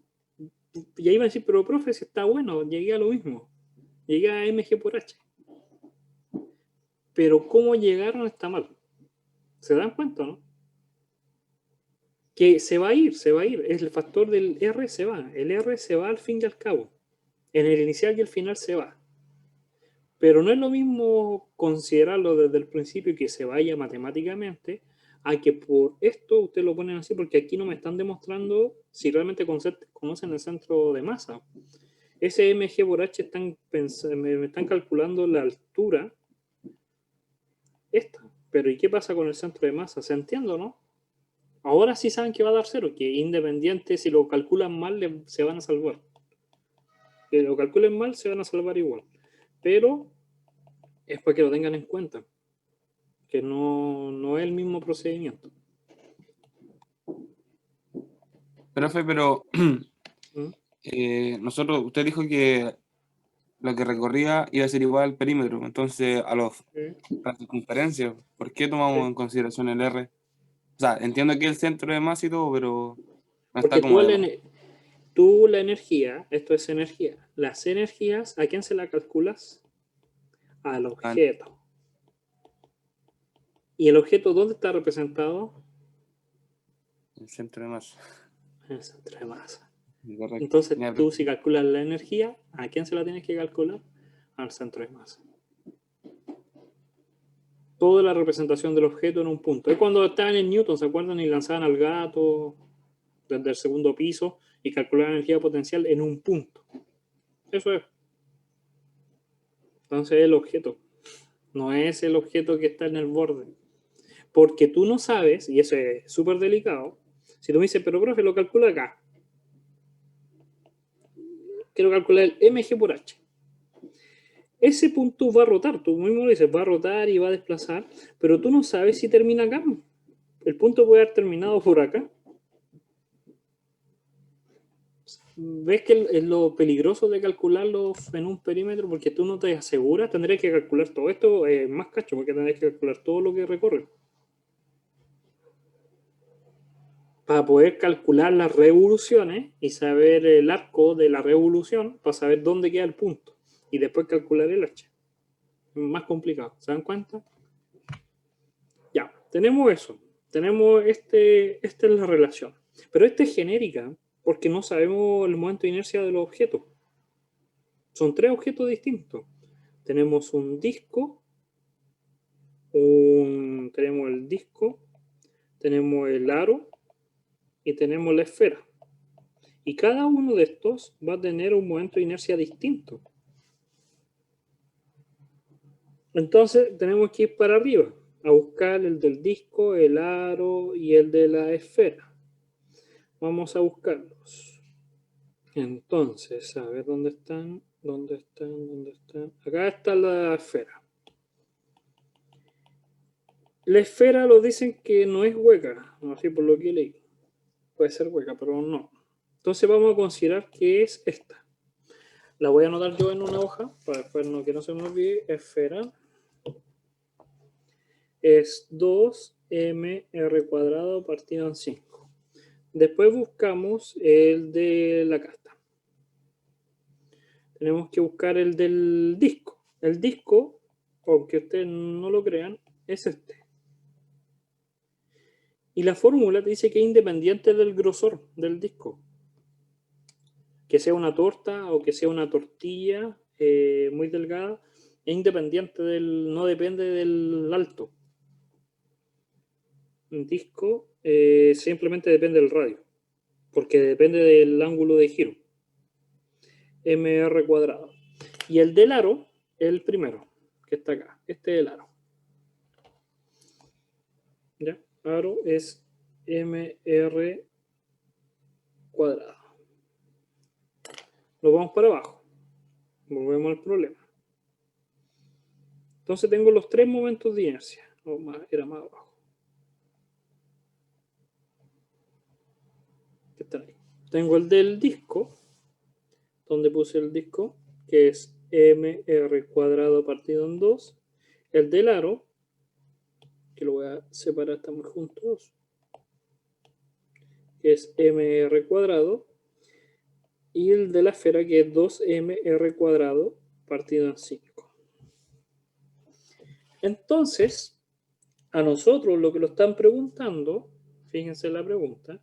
Y ahí van a decir, pero profe, si está bueno, llegué a lo mismo. Llegué a mg por h. Pero cómo llegaron está mal. ¿Se dan cuenta, no? Que se va a ir, se va a ir. El factor del R se va. El R se va al fin y al cabo. En el inicial y el final se va. Pero no es lo mismo considerarlo desde el principio y que se vaya matemáticamente a que por esto ustedes lo ponen así, porque aquí no me están demostrando si realmente conocen el centro de masa. Ese mg por h me están calculando la altura esta. Pero ¿y qué pasa con el centro de masa? ¿Se entiende, no? Ahora sí saben que va a dar 0, que independiente, si lo calculan mal, se van a salvar. Si lo calculen mal, se van a salvar igual. Pero es para que lo tengan en cuenta, que no es el mismo procedimiento. Profe, pero ¿Mm? usted dijo que lo que recorría iba a ser igual al perímetro, entonces a la circunferencia, ¿por qué tomamos en consideración el R? O sea, entiendo que el centro de masa y todo, pero no está Porque como de más. tú la energía, esto es energía, las energías, ¿a quién se la calculas? Al objeto. ¿Y el objeto dónde está representado? El centro de masa. En el centro de masa. Correcto. Entonces Ya, tú si calculas la energía, ¿a quién se la tienes que calcular? Al centro de masa. Toda la representación del objeto en un punto. Es cuando estaban en Newton, ¿se acuerdan? Y lanzaban al gato desde el segundo piso y calculaban la energía potencial en un punto. Eso es. Entonces es el objeto. No es el objeto que está en el borde. Porque tú no sabes, y eso es súper delicado, si tú me dices, pero profe, lo calcula acá. Quiero calcular el mg por h. Ese punto va a rotar, tú mismo lo dices, va a rotar y va a desplazar, pero tú no sabes si termina acá. El punto puede haber terminado por acá. ¿Ves que es lo peligroso de calcularlo en un perímetro? Porque tú no te aseguras, tendrías que calcular todo esto, más cacho, porque tendrías que calcular todo lo que recorre. Para poder calcular las revoluciones y saber el arco de la revolución, para saber dónde queda el punto. Y después calcular el h. Más complicado, ¿se dan cuenta? Ya, tenemos eso. Tenemos esta es la relación. Pero esta es genérica, porque no sabemos el momento de inercia de los objetos. Son 3 objetos distintos. Tenemos un disco, tenemos el disco, tenemos el aro y tenemos la esfera. Y cada uno de estos va a tener un momento de inercia distinto. Entonces tenemos que ir para arriba a buscar el del disco, el aro y el de la esfera. Vamos a buscarlos. Entonces, a ver dónde están, dónde están, dónde están. Acá está la esfera. La esfera lo dicen que no es hueca, así por lo que leí. Puede ser hueca, pero no. Entonces vamos a considerar que es esta. La voy a anotar yo en una hoja para después que no se me olvide. Esfera es 2mr cuadrado partido en 5. Después buscamos el de la carta. Tenemos que buscar el del disco. El disco, aunque ustedes no lo crean, es este. Y la fórmula te dice que es independiente del grosor del disco. Que sea una torta o que sea una tortilla muy delgada, es independiente no depende del alto. Un disco simplemente depende del radio, porque depende del ángulo de giro. mr cuadrado. Y el del aro es el primero, que está acá. Este es el aro. ¿Ya? Aro es mr cuadrado. Lo vamos para abajo. Volvemos al problema. Entonces tengo los 3 momentos de inercia. Era más abajo. ¿Qué está ahí? Tengo el del disco, donde puse el disco, que es mr cuadrado partido en 2. el del aro, que lo voy a separar, estamos juntos, que es mr cuadrado, y el de la esfera, que es 2mr cuadrado partido en 5. Entonces, a nosotros lo que lo están preguntando, fíjense en la pregunta,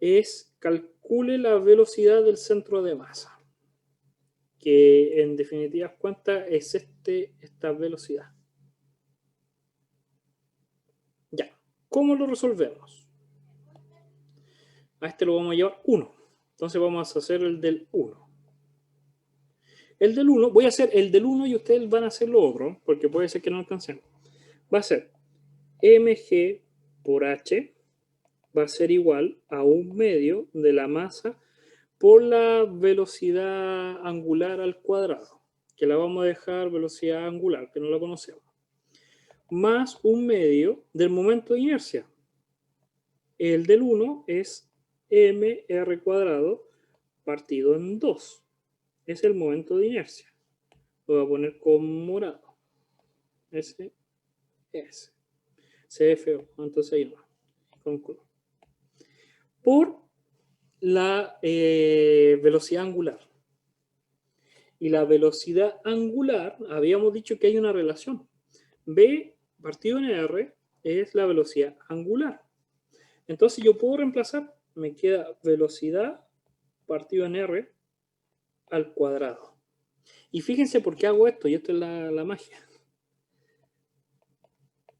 es calcule la velocidad del centro de masa, que en definitiva cuenta es esta velocidad. Ya, ¿cómo lo resolvemos? A este lo vamos a llevar 1. Entonces vamos a hacer el del 1. El del 1, voy a hacer el del 1 y ustedes van a hacer lo otro, porque puede ser que no alcancemos. Va a ser mg por h, va a ser igual a 1/2 de la masa por la velocidad angular al cuadrado, que la vamos a dejar velocidad angular, que no la conocemos, más 1/2 del momento de inercia. El del 1 es mr cuadrado partido en 2. Es el momento de inercia. Lo voy a poner con morado. S. Se ve feo, entonces ahí no. Con color. Por la velocidad angular. Y la velocidad angular, habíamos dicho que hay una relación. B partido en R es la velocidad angular. Entonces yo puedo reemplazar, me queda velocidad partido en R al cuadrado. Y fíjense por qué hago esto, y esto es la magia.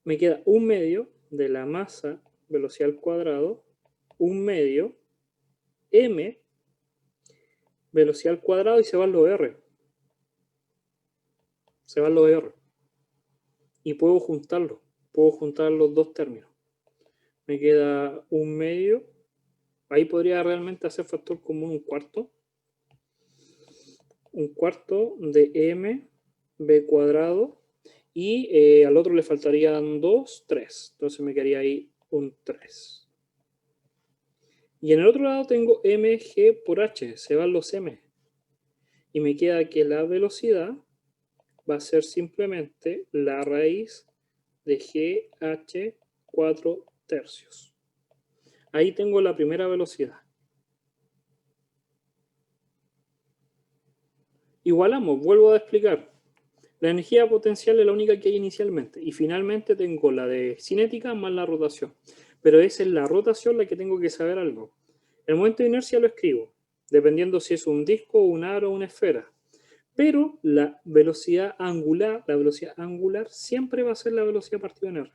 Me queda 1/2 de la masa velocidad al cuadrado, 1/2 m velocidad al cuadrado, y se van los r. Se van los r. Y puedo juntarlos. Puedo juntar los dos términos. Me queda 1/2. Ahí podría realmente hacer factor común 1/4. 1/4 de m b cuadrado. Y al otro le faltarían 2, 3. Entonces me quedaría ahí un 3. Y en el otro lado tengo mg por h. Se van los m. Y me queda que la velocidad va a ser simplemente la raíz de gh 4/3. Ahí tengo la primera velocidad. Igualamos, vuelvo a explicar. La energía potencial es la única que hay inicialmente. Y finalmente tengo la de cinética más la rotación. Pero es en la rotación la que tengo que saber algo. El momento de inercia lo escribo, dependiendo si es un disco, un aro o una esfera. Pero la velocidad angular siempre va a ser la velocidad partida en R.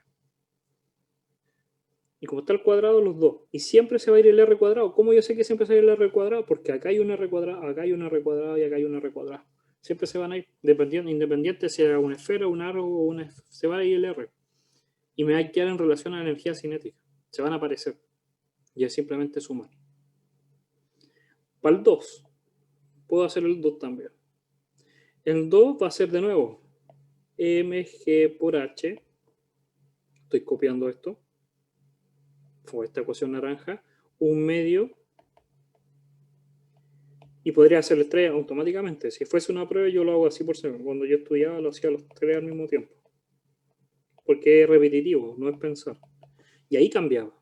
Y como está el cuadrado, los dos. Y siempre se va a ir el R cuadrado. ¿Cómo yo sé que siempre se va a ir el R cuadrado? Porque acá hay un R cuadrado, acá hay un R cuadrado y acá hay un R cuadrado. Siempre se van a ir, independiente si era una esfera, un aro o una... Se va a ir el R. Y me va a quedar en relación a la energía cinética. Se van a aparecer. Y es simplemente sumar. Para el 2, puedo hacer el 2 también. El 2 va a ser de nuevo mg por h. Estoy copiando esto. O esta ecuación naranja. 1/2. Y podría hacer el 3 automáticamente. Si fuese una prueba, yo lo hago así por segundo. Cuando yo estudiaba, lo hacía los 3 al mismo tiempo. Porque es repetitivo, no es pensar. Y ahí cambiaba.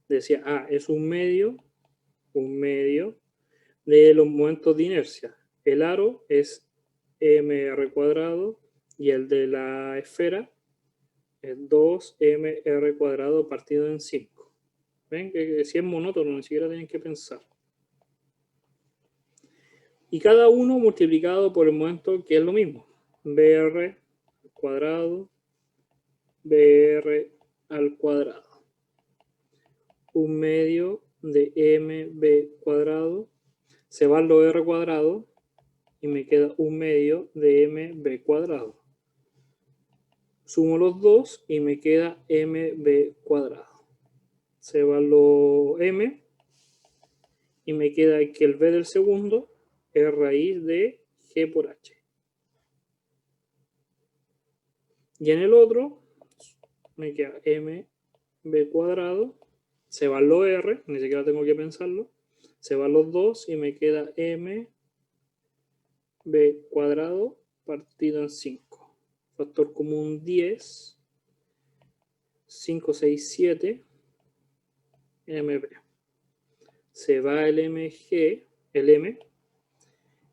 Decía, es 1/2 de los momentos de inercia. El aro es mr cuadrado y el de la esfera es 2mr cuadrado partido en 5. ¿Ven? Que si es monótono, ni siquiera tienen que pensar. Y cada uno multiplicado por el momento, que es lo mismo. br cuadrado, br al cuadrado. 1/2 de mb cuadrado. Se van los r cuadrado y me queda 1/2 de mb cuadrado. Sumo los dos y me queda mb cuadrado. Se va lo m y me queda que el b del segundo es raíz de g por h. Y en el otro me queda mb cuadrado. Se van los r, ni siquiera tengo que pensarlo. Se van los dos y me queda mb cuadrado partido en 5. Factor común como un 10, 5, 6, 7, MP. Se va el MG, el M,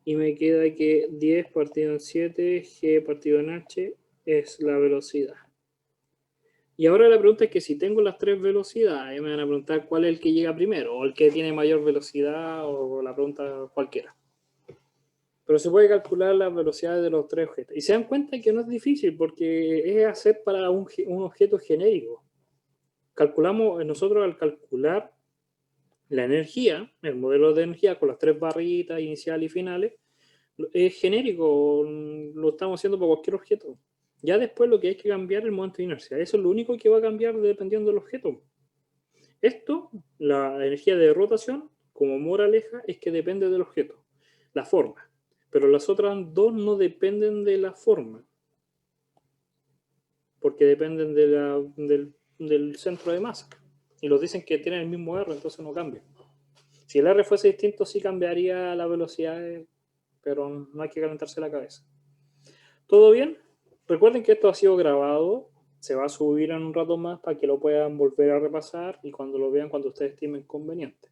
y me queda que 10 partido en 7, G partido en H, es la velocidad. Y ahora la pregunta es que si tengo las tres velocidades, me van a preguntar cuál es el que llega primero, o el que tiene mayor velocidad, o la pregunta cualquiera. Pero se puede calcular las velocidades de los tres objetos. Y se dan cuenta que no es difícil, porque es hacer para un objeto genérico. Calculamos, nosotros al calcular la energía, el modelo de energía con las tres barritas iniciales y finales, es genérico, lo estamos haciendo para cualquier objeto. Ya después lo que hay que cambiar es el momento de inercia. Eso es lo único que va a cambiar dependiendo del objeto. Esto, la energía de rotación, como moraleja, es que depende del objeto, la forma. Pero las otras dos no dependen de la forma, porque dependen de del centro de masa. Y los dicen que tienen el mismo R, entonces no cambia. Si el R fuese distinto, sí cambiaría la velocidad, pero no hay que calentarse la cabeza. ¿Todo bien? Recuerden que esto ha sido grabado, se va a subir en un rato más para que lo puedan volver a repasar y cuando lo vean, cuando ustedes estimen conveniente.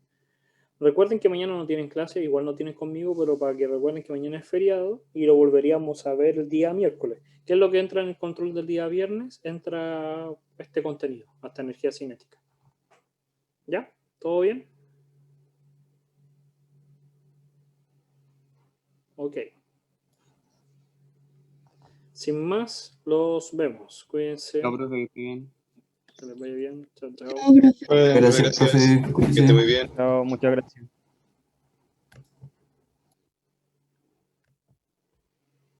Recuerden que mañana no tienen clase, igual no tienen conmigo, pero para que recuerden que mañana es feriado y lo volveríamos a ver el día miércoles. ¿Qué es lo que entra en el control del día viernes? Entra este contenido, hasta energía cinética. ¿Ya? ¿Todo bien? Ok. Sin más, los vemos. Cuídense. No, profe, que esté bien. Que les vaya bien. Chao, chao. Bueno, Gracias, profe. Que Cuídese. esté muy bien. Chao, muchas gracias.